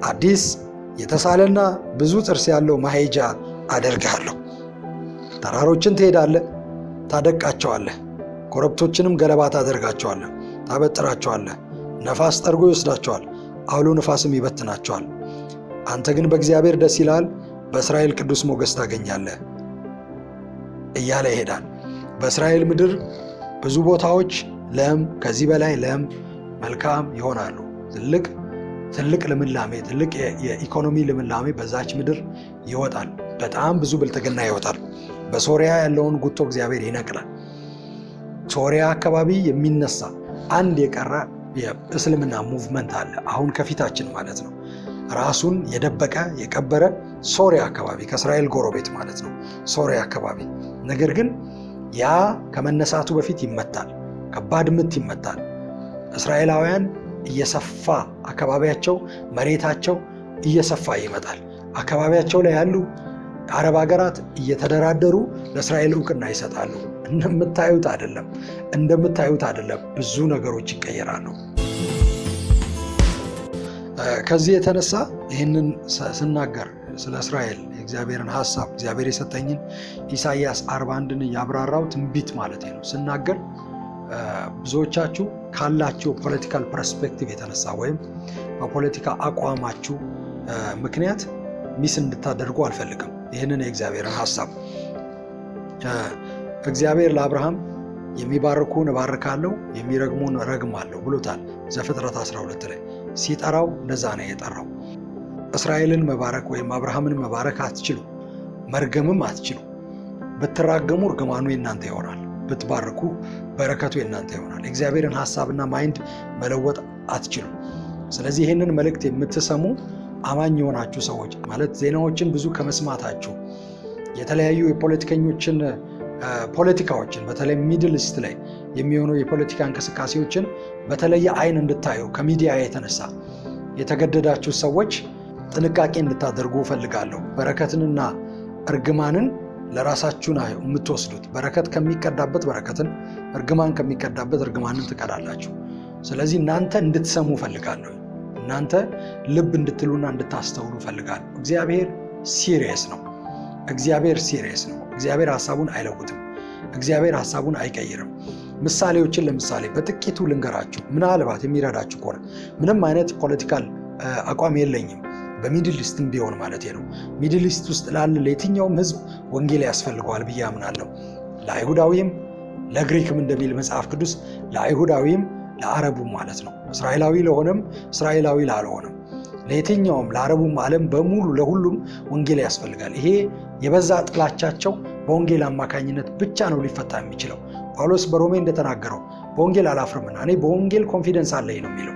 Speaker 1: አዲስ የተሳለና ብዙ ጥርስ ያለው ማሄጃ አደርግሃለሁ። ተራሮችን ትሄዳለህ፣ ታደቃቸዋለህ፣ ኮረብቶችንም ገለባ ታደርጋቸዋለህ፣ ታበጥራቸዋለህ። ነፋስ ጠርጎ ይወስዳቸዋል፣ አውሎ ነፋስም ይበትናቸዋል። አንተ ግን በእግዚአብሔር ደስ ይላል፣ በእስራኤል ቅዱስ ሞገስ ታገኛለህ እያለ ይሄዳል። በእስራኤል ምድር ብዙ ቦታዎች ለም፣ ከዚህ በላይ ለም፣ መልካም ይሆናሉ። ትልቅ ልምላሜ፣ ትልቅ የኢኮኖሚ ልምላሜ በዛች ምድር ይወጣል። በጣም ብዙ ብልጥግና ይወጣል። በሶሪያ ያለውን ጉቶ እግዚአብሔር ይነቅላል። ሶሪያ አካባቢ የሚነሳ አንድ የቀረ የእስልምና ሙቭመንት አለ፣ አሁን ከፊታችን ማለት ነው። ራሱን የደበቀ የቀበረ ሶሪያ አካባቢ፣ ከእስራኤል ጎረቤት ማለት ነው ሶሪያ አካባቢ። ነገር ግን ያ ከመነሳቱ በፊት ይመታል፣ ከባድ ምት ይመታል። እስራኤላውያን እየሰፋ አካባቢያቸው፣ መሬታቸው እየሰፋ ይመጣል። አካባቢያቸው ላይ ያሉ አረብ ሀገራት እየተደራደሩ ለእስራኤል እውቅና ይሰጣሉ። እንደምታዩት አይደለም፣ ብዙ ነገሮች ይቀየራሉ። ከዚህ የተነሳ ይህንን ስናገር ስለ እስራኤል የእግዚአብሔርን ሐሳብ እግዚአብሔር የሰጠኝን ኢሳይያስ 41ን እያብራራው ትንቢት ማለት ነው ስናገር ብዙዎቻችሁ ካላችሁ ፖለቲካል ፐርስፔክቲቭ የተነሳ ወይም በፖለቲካ አቋማችሁ ምክንያት ሚስ እንድታደርጉ አልፈልግም። ይህንን የእግዚአብሔርን ሐሳብ እግዚአብሔር ለአብርሃም የሚባርኩን እባርካለሁ፣ የሚረግሙን እረግማለሁ ብሎታል። ዘፍጥረት 12 ላይ ሲጠራው እንደዛ ነው የጠራው። እስራኤልን መባረክ ወይም አብርሃምን መባረክ አትችሉ፣ መርገምም አትችሉ። ብትራገሙ እርግማኑ የእናንተ ይሆናል፣ ብትባርኩ በረከቱ የእናንተ ይሆናል። የእግዚአብሔርን ሐሳብና ማይንድ መለወጥ አትችሉ። ስለዚህ ይህንን መልእክት የምትሰሙ አማኝ የሆናችሁ ሰዎች ማለት ዜናዎችን ብዙ ከመስማታችሁ የተለያዩ የፖለቲከኞችን ፖለቲካዎችን በተለይ ሚድል ኢስት ላይ የሚሆኑ የፖለቲካ እንቅስቃሴዎችን በተለየ አይን እንድታዩ ከሚዲያ የተነሳ የተገደዳችሁ ሰዎች ጥንቃቄ እንድታደርጉ እፈልጋለሁ። በረከትንና እርግማንን ለራሳችሁ ነው የምትወስዱት። በረከት ከሚቀዳበት በረከትን፣ እርግማን ከሚቀዳበት እርግማንን ትቀዳላችሁ። ስለዚህ እናንተ እንድትሰሙ እፈልጋለሁ። እናንተ ልብ እንድትሉና እንድታስተውሉ እፈልጋለሁ። እግዚአብሔር ሲሪየስ ነው። እግዚአብሔር ሐሳቡን አይለውጥም። እግዚአብሔር ሐሳቡን አይቀይርም። ምሳሌዎችን ለምሳሌ በጥቂቱ ልንገራችሁ፣ ምናልባት የሚረዳችሁ ከሆነ። ምንም አይነት ፖለቲካል አቋም የለኝም፣ በሚድል ኢስትም ቢሆን ማለት ነው። ሚድል ኢስት ውስጥ ላለ ለየትኛውም ሕዝብ ወንጌል ያስፈልገዋል ብዬ አምናለሁ። ለአይሁዳዊም ለግሪክም እንደሚል መጽሐፍ ቅዱስ፣ ለአይሁዳዊም ለአረቡም ማለት ነው። እስራኤላዊ ለሆነም እስራኤላዊ ላልሆነም ለየትኛውም ለአረቡም ዓለም በሙሉ ለሁሉም ወንጌል ያስፈልጋል። ይሄ የበዛ ጥላቻቸው በወንጌል አማካኝነት ብቻ ነው ሊፈታ የሚችለው። ጳውሎስ በሮሜ እንደተናገረው በወንጌል አላፍርምና፣ እኔ በወንጌል ኮንፊደንስ አለኝ ነው የሚለው።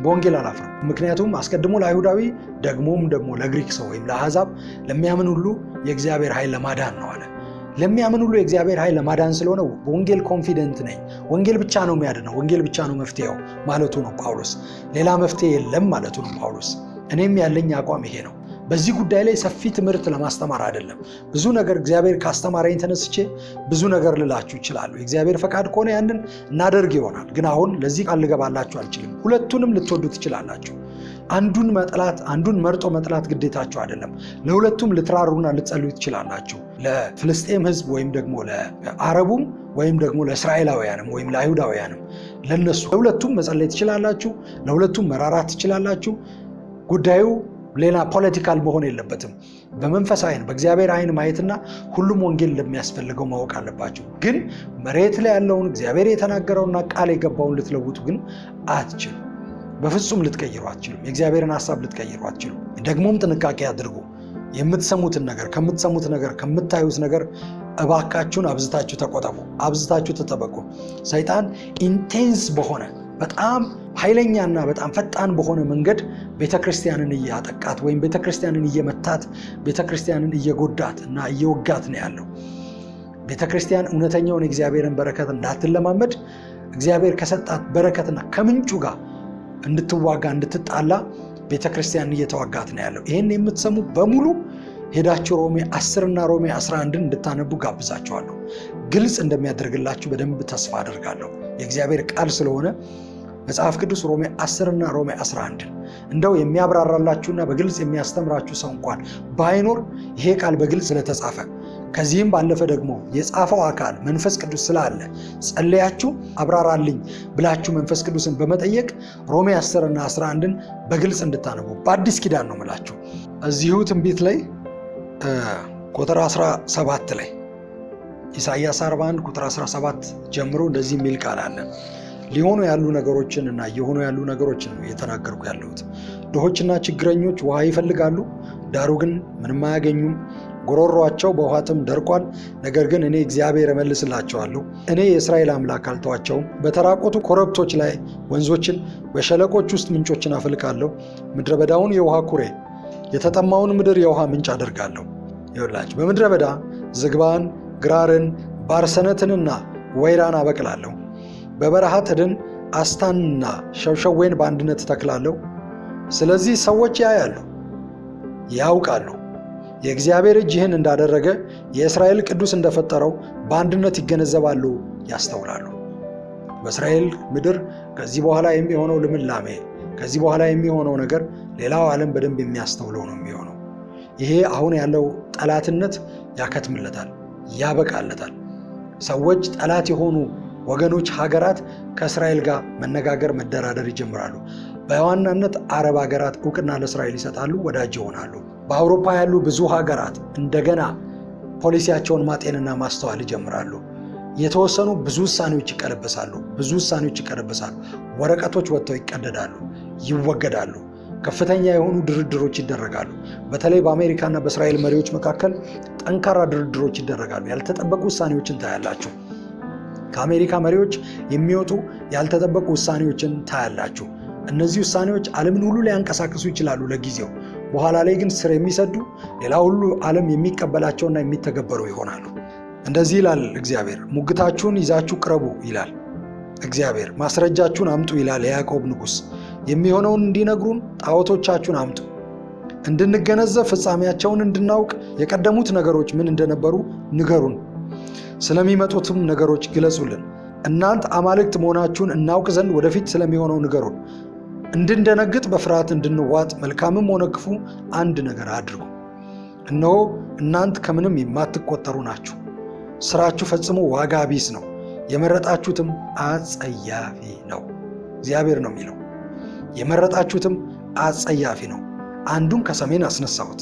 Speaker 1: በወንጌል አላፍርም፣ ምክንያቱም አስቀድሞ ለአይሁዳዊ ደግሞም ደግሞ ለግሪክ ሰው ወይም ለአሕዛብ ለሚያምን ሁሉ የእግዚአብሔር ኃይል ለማዳን ነው አለ። ለሚያምን ሁሉ የእግዚአብሔር ኃይል ለማዳን ስለሆነ በወንጌል ኮንፊደንት ነኝ። ወንጌል ብቻ ነው የሚያድነው፣ ወንጌል ብቻ ነው መፍትሄው ማለቱ ነው ጳውሎስ። ሌላ መፍትሄ የለም ማለቱ ነው ጳውሎስ። እኔም ያለኝ አቋም ይሄ ነው። በዚህ ጉዳይ ላይ ሰፊ ትምህርት ለማስተማር አይደለም። ብዙ ነገር እግዚአብሔር ካስተማረኝ ተነስቼ ብዙ ነገር ልላችሁ ይችላሉ። የእግዚአብሔር ፈቃድ ከሆነ ያንን እናደርግ ይሆናል። ግን አሁን ለዚህ ቃል ልገባላችሁ አልችልም። ሁለቱንም ልትወዱ ትችላላችሁ። አንዱን መርጦ መጥላት ግዴታችሁ አይደለም። ለሁለቱም ልትራሩና ልትጸልዩ ትችላላችሁ። ለፍልስጤም ሕዝብ ወይም ደግሞ ለአረቡም ወይም ደግሞ ለእስራኤላውያንም ወይም ለአይሁዳውያንም ለነሱ ለሁለቱም መጸለይ ትችላላችሁ። ለሁለቱም መራራት ትችላላችሁ። ጉዳዩ ሌላ ፖለቲካል መሆን የለበትም። በመንፈስ አይን በእግዚአብሔር አይን ማየትና ሁሉም ወንጌል እንደሚያስፈልገው ማወቅ አለባችሁ። ግን መሬት ላይ ያለውን እግዚአብሔር የተናገረውና ቃል የገባውን ልትለውጡ ግን አትችሉ። በፍጹም ልትቀይሩ አትችሉም። የእግዚአብሔርን ሐሳብ ልትቀይሩ አትችሉም። ደግሞም ጥንቃቄ አድርጉ። ከምትሰሙት ነገር ከምታዩት ነገር እባካችሁን አብዝታችሁ ተቆጠቡ፣ አብዝታችሁ ተጠበቁ። ሰይጣን ኢንቴንስ በሆነ በጣም ኃይለኛና በጣም ፈጣን በሆነ መንገድ ቤተክርስቲያንን እያጠቃት ወይም ቤተክርስቲያንን እየመታት ቤተክርስቲያንን እየጎዳት እና እየወጋት ነው ያለው። ቤተክርስቲያን እውነተኛውን የእግዚአብሔርን በረከት እንዳትለማመድ እግዚአብሔር ከሰጣት በረከትና ከምንጩ ጋር እንድትዋጋ እንድትጣላ ቤተክርስቲያንን እየተዋጋት ነው ያለው። ይህን የምትሰሙ በሙሉ ሄዳችሁ ሮሜ 10 እና ሮሜ 11 እንድታነቡ ጋብዛችኋለሁ። ግልጽ እንደሚያደርግላችሁ በደንብ ተስፋ አደርጋለሁ። የእግዚአብሔር ቃል ስለሆነ መጽሐፍ ቅዱስ ሮሜ 10 እና ሮሜ 11 እንደው የሚያብራራላችሁና በግልጽ የሚያስተምራችሁ ሰው እንኳን ባይኖር ይሄ ቃል በግልጽ ስለተጻፈ ከዚህም ባለፈ ደግሞ የጻፈው አካል መንፈስ ቅዱስ ስላለ ጸለያችሁ አብራራልኝ ብላችሁ መንፈስ ቅዱስን በመጠየቅ ሮሜ 10 እና 11ን በግልጽ እንድታነቡ በአዲስ ኪዳን ነው የምላችሁ። እዚሁ ትንቢት ላይ ቁጥር 17 ላይ ኢሳይያስ 41 ቁጥር 17 ጀምሮ እንደዚህ የሚል ቃል አለ። ሊሆኑ ያሉ ነገሮችን እና እየሆኑ ያሉ ነገሮችን ነው እየተናገርኩ ያለሁት። ድሆችና ችግረኞች ውሃ ይፈልጋሉ፣ ዳሩ ግን ምንም አያገኙም። ጉሮሯቸው በውሃ ጥም ደርቋል። ነገር ግን እኔ እግዚአብሔር እመልስላቸዋለሁ። እኔ የእስራኤል አምላክ አልተዋቸውም። በተራቆቱ ኮረብቶች ላይ ወንዞችን፣ በሸለቆች ውስጥ ምንጮችን አፈልቃለሁ። ምድረ በዳውን የውሃ ኩሬ፣ የተጠማውን ምድር የውሃ ምንጭ አደርጋለሁ። ይኸውላችሁ በምድረ በዳ ዝግባን፣ ግራርን፣ ባርሰነትንና ወይራን አበቅላለሁ። በበረሃ ጥድን፣ አስታንና ሸውሸዌን በአንድነት ተክላለሁ። ስለዚህ ሰዎች ያያሉ ያውቃሉ፣ የእግዚአብሔር እጅ ይህን እንዳደረገ የእስራኤል ቅዱስ እንደፈጠረው በአንድነት ይገነዘባሉ፣ ያስተውላሉ። በእስራኤል ምድር ከዚህ በኋላ የሚሆነው ልምላሜ፣ ከዚህ በኋላ የሚሆነው ነገር ሌላው ዓለም በደንብ የሚያስተውለው ነው የሚሆነው። ይሄ አሁን ያለው ጠላትነት ያከትምለታል፣ ያበቃለታል። ሰዎች ጠላት የሆኑ ወገኖች፣ ሀገራት ከእስራኤል ጋር መነጋገር፣ መደራደር ይጀምራሉ። በዋናነት አረብ ሀገራት እውቅና ለእስራኤል ይሰጣሉ፣ ወዳጅ ይሆናሉ። በአውሮፓ ያሉ ብዙ ሀገራት እንደገና ፖሊሲያቸውን ማጤንና ማስተዋል ይጀምራሉ። የተወሰኑ ብዙ ውሳኔዎች ይቀለበሳሉ። ወረቀቶች ወጥተው ይቀደዳሉ፣ ይወገዳሉ። ከፍተኛ የሆኑ ድርድሮች ይደረጋሉ። በተለይ በአሜሪካና በእስራኤል መሪዎች መካከል ጠንካራ ድርድሮች ይደረጋሉ። ያልተጠበቁ ውሳኔዎችን ታያላችሁ። ከአሜሪካ መሪዎች የሚወጡ ያልተጠበቁ ውሳኔዎችን ታያላችሁ። እነዚህ ውሳኔዎች ዓለምን ሁሉ ሊያንቀሳቅሱ ይችላሉ ለጊዜው። በኋላ ላይ ግን ስር የሚሰዱ ሌላ ሁሉ ዓለም የሚቀበላቸውና የሚተገበሩ ይሆናሉ። እንደዚህ ይላል እግዚአብሔር፣ ሙግታችሁን ይዛችሁ ቅረቡ ይላል እግዚአብሔር። ማስረጃችሁን አምጡ ይላል የያዕቆብ ንጉሥ። የሚሆነውን እንዲነግሩን ጣዖቶቻችሁን አምጡ፣ እንድንገነዘብ ፍጻሜያቸውን እንድናውቅ የቀደሙት ነገሮች ምን እንደነበሩ ንገሩን፣ ስለሚመጡትም ነገሮች ግለጹልን። እናንተ አማልክት መሆናችሁን እናውቅ ዘንድ ወደፊት ስለሚሆነው ንገሩን። እንድንደነግጥ በፍርሃት እንድንዋጥ መልካምም ሆነ ክፉ አንድ ነገር አድርጉ። እነሆ እናንተ ከምንም የማትቆጠሩ ናችሁ። ስራችሁ ፈጽሞ ዋጋ ቢስ ነው፣ የመረጣችሁትም አጸያፊ ነው። እግዚአብሔር ነው የሚለው። የመረጣችሁትም አጸያፊ ነው። አንዱን ከሰሜን አስነሳሁት፣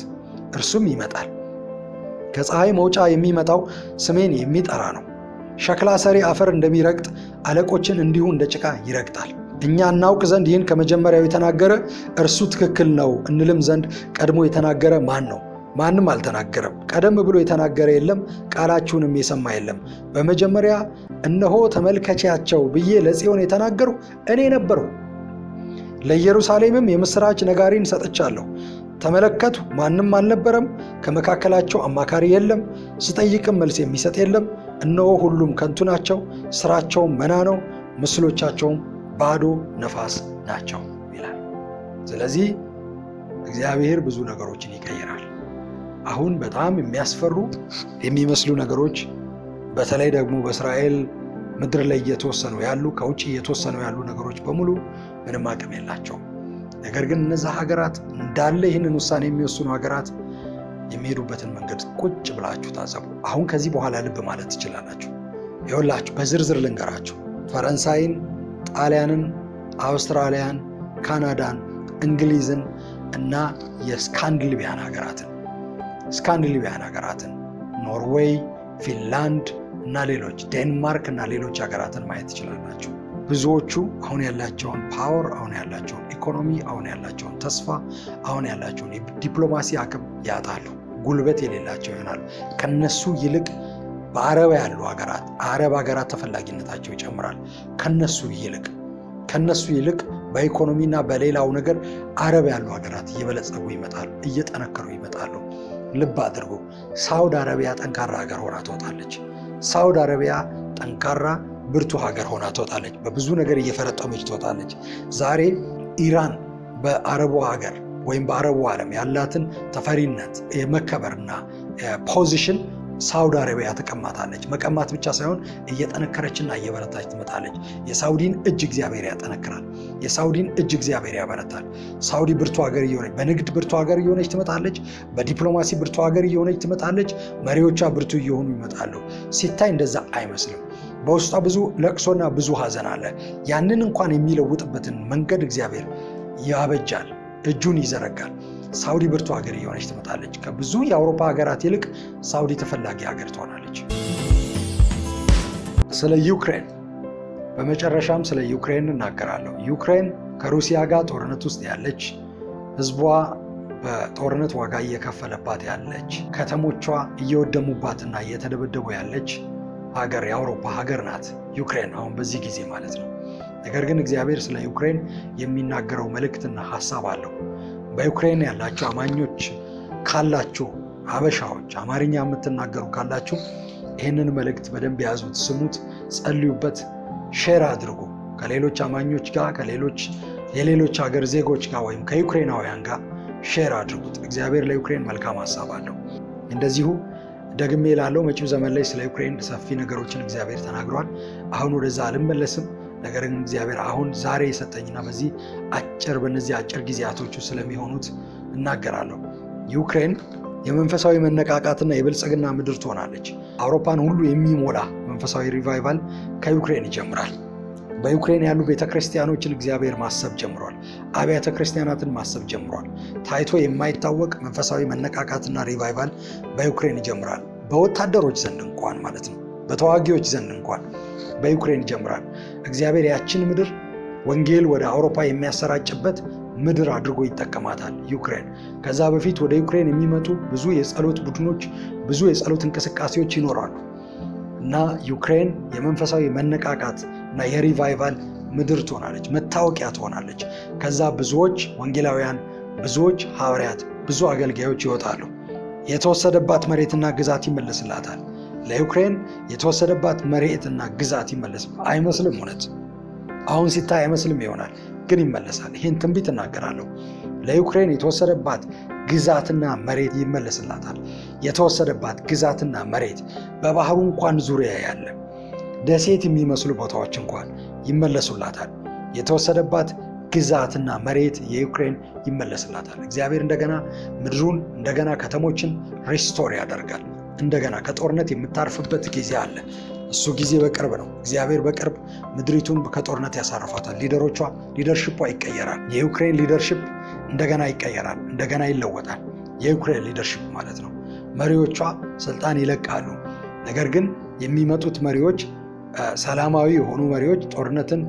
Speaker 1: እርሱም ይመጣል። ከፀሐይ መውጫ የሚመጣው ስሜን የሚጠራ ነው። ሸክላ ሰሪ አፈር እንደሚረግጥ አለቆችን እንዲሁ እንደ ጭቃ ይረግጣል። እኛ እናውቅ ዘንድ ይህን ከመጀመሪያው የተናገረ እርሱ ትክክል ነው እንልም ዘንድ ቀድሞ የተናገረ ማን ነው? ማንም አልተናገረም። ቀደም ብሎ የተናገረ የለም፣ ቃላችሁንም የሰማ የለም። በመጀመሪያ እነሆ ተመልከቻቸው ብዬ ለጽዮን የተናገርሁ እኔ ነበርሁ። ለኢየሩሳሌምም የምስራች ነጋሪን ሰጥቻለሁ። ተመለከቱ፣ ማንም አልነበረም፣ ከመካከላቸው አማካሪ የለም፣ ስጠይቅም መልስ የሚሰጥ የለም። እነሆ ሁሉም ከንቱ ናቸው፣ ስራቸውም መና ነው፣ ምስሎቻቸውም ባዶ ነፋስ ናቸው ይላል። ስለዚህ እግዚአብሔር ብዙ ነገሮችን ይቀይራል። አሁን በጣም የሚያስፈሩ የሚመስሉ ነገሮች በተለይ ደግሞ በእስራኤል ምድር ላይ እየተወሰኑ ያሉ ከውጭ እየተወሰኑ ያሉ ነገሮች በሙሉ ምንም አቅም የላቸውም። ነገር ግን እነዚህ ሀገራት እንዳለ ይህንን ውሳኔ የሚወስኑ ሀገራት የሚሄዱበትን መንገድ ቁጭ ብላችሁ ታዘቡ። አሁን ከዚህ በኋላ ልብ ማለት ትችላላችሁ። ይኸውላችሁ በዝርዝር ልንገራችሁ። ፈረንሳይን፣ ጣሊያንን፣ አውስትራሊያን፣ ካናዳን፣ እንግሊዝን እና የስካንዲኔቪያን ሀገራትን ኖርዌይ፣ ፊንላንድ እና ሌሎች ዴንማርክ እና ሌሎች ሀገራትን ማየት ትችላላችሁ። ብዙዎቹ አሁን ያላቸውን ፓወር፣ አሁን ያላቸውን ኢኮኖሚ፣ አሁን ያላቸውን ተስፋ፣ አሁን ያላቸውን የዲፕሎማሲ አቅም ያጣሉ። ጉልበት የሌላቸው ይሆናሉ። ከነሱ ይልቅ በአረብ ያሉ ሀገራት አረብ ሀገራት ተፈላጊነታቸው ይጨምራል። ከነሱ ይልቅ በኢኮኖሚና በሌላው ነገር አረብ ያሉ ሀገራት እየበለጸጉ ይመጣሉ፣ እየጠነከሩ ይመጣሉ። ልብ አድርጎ ሳውዲ አረቢያ ጠንካራ ሀገር ሆና ትወጣለች። ሳውዲ አረቢያ ጠንካራ ብርቱ ሀገር ሆና ትወጣለች። በብዙ ነገር እየፈረጠመች ትወጣለች። ዛሬ ኢራን በአረቡ ሀገር ወይም በአረቡ ዓለም ያላትን ተፈሪነት የመከበርና ፖዚሽን ሳውዲ አረቢያ ተቀማታለች። መቀማት ብቻ ሳይሆን እየጠነከረችና እየበረታች ትመጣለች። የሳውዲን እጅ እግዚአብሔር ያጠነክራል። የሳውዲን እጅ እግዚአብሔር ያበረታል። ሳውዲ ብርቱ ሀገር እየሆነች በንግድ ብርቱ ሀገር እየሆነች ትመጣለች። በዲፕሎማሲ ብርቱ ሀገር እየሆነች ትመጣለች። መሪዎቿ ብርቱ እየሆኑ ይመጣሉ። ሲታይ እንደዛ አይመስልም። በውስጧ ብዙ ለቅሶና ብዙ ሀዘን አለ። ያንን እንኳን የሚለውጥበትን መንገድ እግዚአብሔር ያበጃል፣ እጁን ይዘረጋል። ሳውዲ ብርቱ ሀገር እየሆነች ትመጣለች። ከብዙ የአውሮፓ ሀገራት ይልቅ ሳውዲ ተፈላጊ ሀገር ትሆናለች። ስለ ዩክሬን በመጨረሻም ስለ ዩክሬን እናገራለሁ። ዩክሬን ከሩሲያ ጋር ጦርነት ውስጥ ያለች፣ ህዝቧ በጦርነት ዋጋ እየከፈለባት ያለች፣ ከተሞቿ እየወደሙባትና እየተደበደቡ ያለች ሀገር የአውሮፓ ሀገር ናት ዩክሬን አሁን በዚህ ጊዜ ማለት ነው። ነገር ግን እግዚአብሔር ስለ ዩክሬን የሚናገረው መልእክትና ሀሳብ አለው። በዩክሬን ያላችሁ አማኞች ካላችሁ፣ ሀበሻዎች አማርኛ የምትናገሩ ካላችሁ ይህንን መልእክት በደንብ ያዙት፣ ስሙት፣ ጸልዩበት፣ ሼር አድርጉ ከሌሎች አማኞች ጋር የሌሎች ሀገር ዜጎች ጋር ወይም ከዩክሬናውያን ጋር ሼር አድርጉት። እግዚአብሔር ለዩክሬን መልካም ሀሳብ አለው። እንደዚሁ ደግሜ ላለው መጪው ዘመን ላይ ስለ ዩክሬን ሰፊ ነገሮችን እግዚአብሔር ተናግሯል። አሁን ወደዛ አልመለስም። ነገር ግን እግዚአብሔር አሁን ዛሬ የሰጠኝና በእነዚህ አጭር ጊዜያቶቹ ስለሚሆኑት እናገራለሁ። ዩክሬን የመንፈሳዊ መነቃቃትና የብልጽግና ምድር ትሆናለች። አውሮፓን ሁሉ የሚሞላ መንፈሳዊ ሪቫይቫል ከዩክሬን ይጀምራል። በዩክሬን ያሉ ቤተክርስቲያኖችን እግዚአብሔር ማሰብ ጀምሯል። አብያተ ክርስቲያናትን ማሰብ ጀምሯል። ታይቶ የማይታወቅ መንፈሳዊ መነቃቃትና ሪቫይቫል በዩክሬን ይጀምራል። በወታደሮች ዘንድ እንኳን ማለት ነው፣ በተዋጊዎች ዘንድ እንኳን በዩክሬን ይጀምራል። እግዚአብሔር ያችን ምድር ወንጌል ወደ አውሮፓ የሚያሰራጭበት ምድር አድርጎ ይጠቀማታል ዩክሬን። ከዛ በፊት ወደ ዩክሬን የሚመጡ ብዙ የጸሎት ቡድኖች፣ ብዙ የጸሎት እንቅስቃሴዎች ይኖራሉ እና ዩክሬን የመንፈሳዊ መነቃቃት እና የሪቫይቫል ምድር ትሆናለች፣ መታወቂያ ትሆናለች። ከዛ ብዙዎች ወንጌላውያን፣ ብዙዎች ሐዋርያት፣ ብዙ አገልጋዮች ይወጣሉ። የተወሰደባት መሬትና ግዛት ይመለስላታል። ለዩክሬን የተወሰደባት መሬትና ግዛት አይመስልም። እውነት አሁን ሲታይ አይመስልም ይሆናል፣ ግን ይመለሳል። ይህን ትንቢት እናገራለሁ። ለዩክሬን የተወሰደባት ግዛትና መሬት ይመለስላታል። የተወሰደባት ግዛትና መሬት በባህሩ እንኳን ዙሪያ ያለ ደሴት የሚመስሉ ቦታዎች እንኳን ይመለሱላታል። የተወሰደባት ግዛትና መሬት የዩክሬን ይመለስላታል። እግዚአብሔር እንደገና ምድሩን እንደገና ከተሞችን ሪስቶር ያደርጋል። እንደገና ከጦርነት የምታርፍበት ጊዜ አለ። እሱ ጊዜ በቅርብ ነው። እግዚአብሔር በቅርብ ምድሪቱን ከጦርነት ያሳርፋታል። ሊደርሽፑ ይቀየራል። የዩክሬን ሊደርሽፕ እንደገና ይቀየራል፣ እንደገና ይለወጣል። የዩክሬን ሊደርሽፕ ማለት ነው። መሪዎቿ ስልጣን ይለቃሉ። ነገር ግን የሚመጡት መሪዎች ሰላማዊ የሆኑ መሪዎች፣ ጦርነትን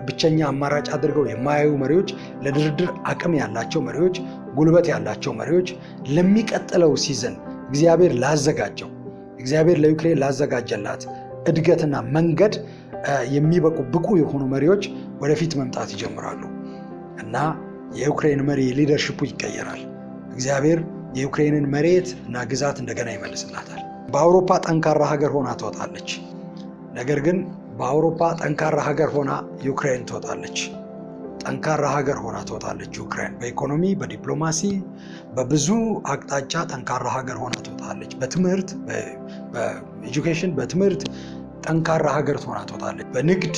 Speaker 1: ብቸኛ አማራጭ አድርገው የማያዩ መሪዎች፣ ለድርድር አቅም ያላቸው መሪዎች፣ ጉልበት ያላቸው መሪዎች ለሚቀጥለው ሲዝን እግዚአብሔር ለዩክሬን ላዘጋጀላት እድገትና መንገድ የሚበቁ ብቁ የሆኑ መሪዎች ወደፊት መምጣት ይጀምራሉ እና የዩክሬን መሪ ሊደርሽፑ ይቀየራል። እግዚአብሔር የዩክሬንን መሬት እና ግዛት እንደገና ይመልስላታል። በአውሮፓ ጠንካራ ሀገር ሆና ትወጣለች። ነገር ግን በአውሮፓ ጠንካራ ሀገር ሆና ዩክሬን ትወጣለች። ጠንካራ ሀገር ሆና ትወጣለች። ዩክሬን በኢኮኖሚ፣ በዲፕሎማሲ፣ በብዙ አቅጣጫ ጠንካራ ሀገር ሆና ትወጣለች። በትምህርት፣ በኤጁኬሽን፣ በትምህርት ጠንካራ ሀገር ሆና ትወጣለች። በንግድ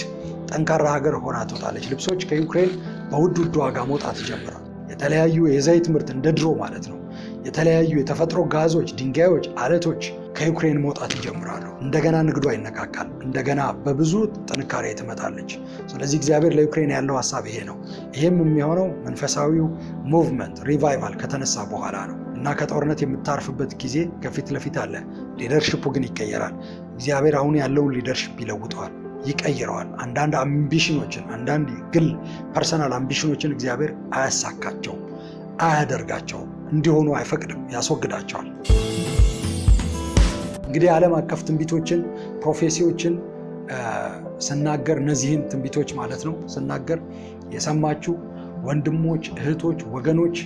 Speaker 1: ጠንካራ ሀገር ሆና ትወጣለች። ልብሶች ከዩክሬን በውድ ዋጋ መውጣት ይጀምራል። የተለያዩ የዘይት ምርት እንደ ድሮ ማለት ነው። የተለያዩ የተፈጥሮ ጋዞች፣ ድንጋዮች፣ አለቶች ከዩክሬን መውጣት ይጀምራሉ። እንደገና ንግዷ ይነቃቃል። እንደገና በብዙ ጥንካሬ ትመጣለች። ስለዚህ እግዚአብሔር ለዩክሬን ያለው ሀሳብ ይሄ ነው። ይሄም የሚሆነው መንፈሳዊው ሙቭመንት ሪቫይቫል ከተነሳ በኋላ ነው እና ከጦርነት የምታርፍበት ጊዜ ከፊት ለፊት አለ። ሊደርሽፑ ግን ይቀየራል። እግዚአብሔር አሁን ያለውን ሊደርሽፕ ይለውጠዋል፣ ይቀይረዋል። አንዳንድ አምቢሽኖችን፣ አንዳንድ ግል ፐርሰናል አምቢሽኖችን እግዚአብሔር አያሳካቸውም፣ አያደርጋቸውም፣ እንዲሆኑ አይፈቅድም፣ ያስወግዳቸዋል። እንግዲህ ዓለም አቀፍ ትንቢቶችን፣ ፕሮፌሲዎችን ስናገር እነዚህን ትንቢቶች ማለት ነው ስናገር የሰማችሁ ወንድሞች፣ እህቶች፣ ወገኖች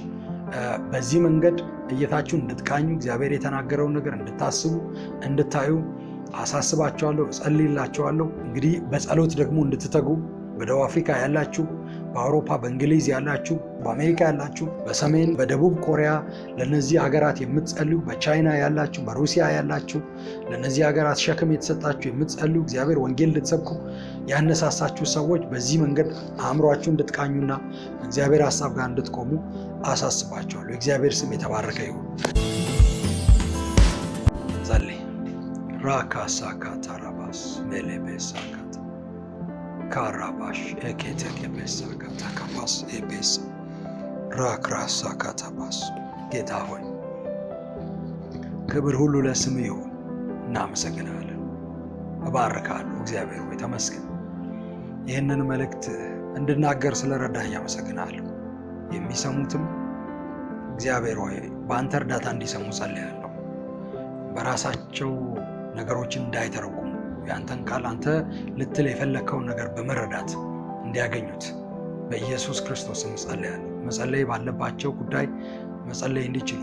Speaker 1: በዚህ መንገድ እይታችሁን እንድትቃኙ እግዚአብሔር የተናገረውን ነገር እንድታስቡ እንድታዩ አሳስባቸዋለሁ፣ እጸልይላቸዋለሁ። እንግዲህ በጸሎት ደግሞ እንድትተጉ በደቡብ አፍሪካ ያላችሁ፣ በአውሮፓ በእንግሊዝ ያላችሁ፣ በአሜሪካ ያላችሁ፣ በሰሜን በደቡብ ኮሪያ ለነዚህ ሀገራት የምትጸልዩ፣ በቻይና ያላችሁ፣ በሩሲያ ያላችሁ ለነዚህ ሀገራት ሸክም የተሰጣችሁ የምትጸልዩ፣ እግዚአብሔር ወንጌል እንድትሰብኩ ያነሳሳችሁ ሰዎች በዚህ መንገድ አእምሯችሁ እንድትቃኙና እግዚአብሔር ሀሳብ ጋር እንድትቆሙ አሳስባቸዋለሁ። የእግዚአብሔር ስም የተባረከ ይሁን። ጸልይ። ራካሳካታራባስ ሜሌቤሳካት ካራባሽ ኤኬቴኬቤሳካታካባስ ኤቤስ ራክራሳካታባስ። ጌታ ሆይ ክብር ሁሉ ለስም ይሁን። እናመሰግናለን፣ እባርካለሁ። እግዚአብሔር ሆይ ተመስገን። ይህንን መልእክት እንድናገር ስለረዳኝ አመሰግናለሁ። የሚሰሙትም እግዚአብሔር ሆይ በአንተ እርዳታ እንዲሰሙ ጸልያለሁ። በራሳቸው ነገሮችን እንዳይተረጉሙ ያንተን ቃል አንተ ልትል የፈለግከውን ነገር በመረዳት እንዲያገኙት በኢየሱስ ክርስቶስ ስም ጸልያለሁ። መጸለይ ባለባቸው ጉዳይ መጸለይ እንዲችሉ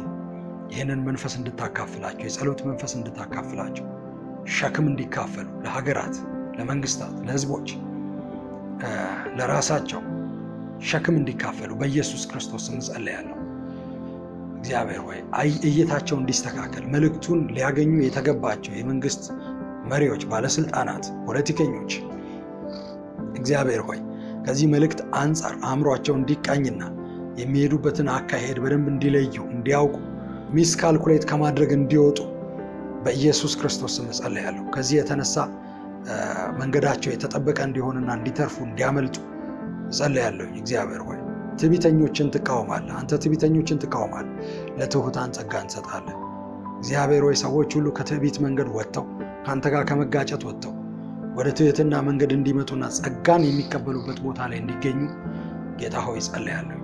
Speaker 1: ይህንን መንፈስ እንድታካፍላቸው፣ የጸሎት መንፈስ እንድታካፍላቸው፣ ሸክም እንዲካፈሉ ለሀገራት፣ ለመንግስታት፣ ለህዝቦች፣ ለራሳቸው ሸክም እንዲካፈሉ በኢየሱስ ክርስቶስ ስም ጸልያለሁ። እግዚአብሔር ሆይ እይታቸው እንዲስተካከል መልእክቱን ሊያገኙ የተገባቸው የመንግስት መሪዎች፣ ባለስልጣናት፣ ፖለቲከኞች እግዚአብሔር ሆይ ከዚህ መልእክት አንጻር አእምሯቸው እንዲቃኝና የሚሄዱበትን አካሄድ በደንብ እንዲለዩ፣ እንዲያውቁ፣ ሚስ ካልኩሌት ከማድረግ እንዲወጡ በኢየሱስ ክርስቶስ ስም ጸልያለሁ። ከዚህ የተነሳ መንገዳቸው የተጠበቀ እንዲሆንና እንዲተርፉ፣ እንዲያመልጡ ጸልያለሁ። እግዚአብሔር ሆይ ትዕቢተኞችን ትቃወማለህ። አንተ ትዕቢተኞችን ትቃወማለህ፣ ለትሑታን ጸጋ እንሰጣለን። እግዚአብሔር ሆይ ሰዎች ሁሉ ከትዕቢት መንገድ ወጥተው ከአንተ ጋር ከመጋጨት ወጥተው ወደ ትህትና መንገድ እንዲመጡና ጸጋን የሚቀበሉበት ቦታ ላይ እንዲገኙ ጌታ ሆይ ጸልያለሁ።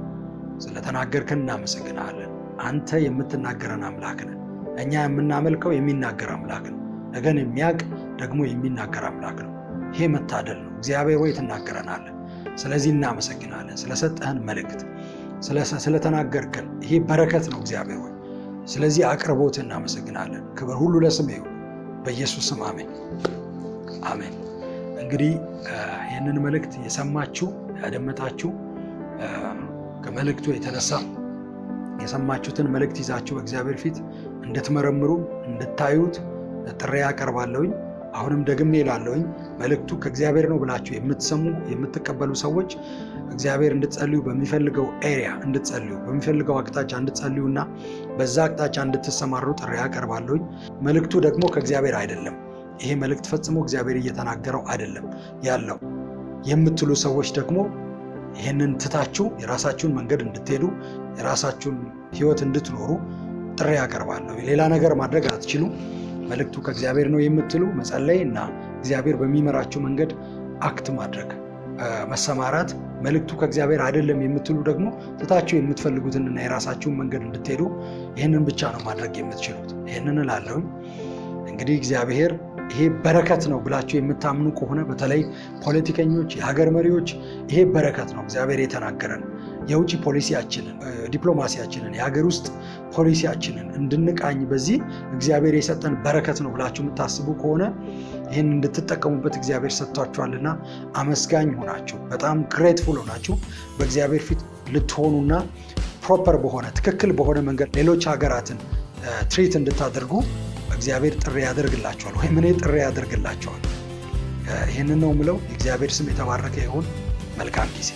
Speaker 1: ስለተናገርከን እናመሰግናለን። አንተ የምትናገረን አምላክ ነህ። እኛ የምናመልከው የሚናገር አምላክ ነው። ነገን የሚያውቅ ደግሞ የሚናገር አምላክ ነው። ይሄ መታደል ነው። እግዚአብሔር ሆይ ትናገረናለን። ስለዚህ እናመሰግናለን። ስለሰጠህን መልእክት ስለተናገርከን ይሄ በረከት ነው እግዚአብሔር ሆይ። ስለዚህ አቅርቦት እናመሰግናለን። ክብር ሁሉ ለስምህ ይሁን በኢየሱስ ስም አሜን፣ አሜን። እንግዲህ ይህንን መልእክት የሰማችሁ ያደመጣችሁ ከመልእክቱ የተነሳ የሰማችሁትን መልእክት ይዛችሁ በእግዚአብሔር ፊት እንድትመረምሩ እንድታዩት ጥሪ ያቀርባለሁኝ። አሁንም ደግሜ እላለሁኝ መልእክቱ ከእግዚአብሔር ነው ብላችሁ የምትሰሙ የምትቀበሉ ሰዎች እግዚአብሔር እንድትጸልዩ በሚፈልገው ኤሪያ እንድትጸልዩ፣ በሚፈልገው አቅጣጫ እንድትጸልዩና በዛ አቅጣጫ እንድትሰማሩ ጥሪ ያቀርባለሁኝ። መልእክቱ ደግሞ ከእግዚአብሔር አይደለም፣ ይሄ መልእክት ፈጽሞ እግዚአብሔር እየተናገረው አይደለም ያለው የምትሉ ሰዎች ደግሞ ይህንን ትታችሁ የራሳችሁን መንገድ እንድትሄዱ የራሳችሁን ሕይወት እንድትኖሩ ጥሪ ያቀርባለሁ። ሌላ ነገር ማድረግ አትችሉ። መልእክቱ ከእግዚአብሔር ነው የምትሉ መጸለይ እና እግዚአብሔር በሚመራችሁ መንገድ አክት ማድረግ መሰማራት፣ መልእክቱ ከእግዚአብሔር አይደለም የምትሉ ደግሞ ትታችሁ የምትፈልጉትንና የራሳችሁን መንገድ እንድትሄዱ ይህንን ብቻ ነው ማድረግ የምትችሉት። ይህንን እላለሁኝ። እንግዲህ እግዚአብሔር ይሄ በረከት ነው ብላችሁ የምታምኑ ከሆነ በተለይ ፖለቲከኞች፣ የሀገር መሪዎች ይሄ በረከት ነው እግዚአብሔር የተናገረን የውጭ ፖሊሲያችንን፣ ዲፕሎማሲያችንን፣ የሀገር ውስጥ ፖሊሲያችንን እንድንቃኝ በዚህ እግዚአብሔር የሰጠን በረከት ነው ብላችሁ የምታስቡ ከሆነ ይህን እንድትጠቀሙበት እግዚአብሔር ሰጥቷችኋልና አመስጋኝ ሆናችሁ በጣም ግሬትፉል ሆናችሁ በእግዚአብሔር ፊት ልትሆኑና ፕሮፐር በሆነ ትክክል በሆነ መንገድ ሌሎች ሀገራትን ትሪት እንድታደርጉ እግዚአብሔር ጥሪ ያደርግላችኋል፣ ወይም እኔ ጥሪ ያደርግላችኋል። ይህንን ነው የምለው። የእግዚአብሔር ስም የተባረከ ይሁን። መልካም ጊዜ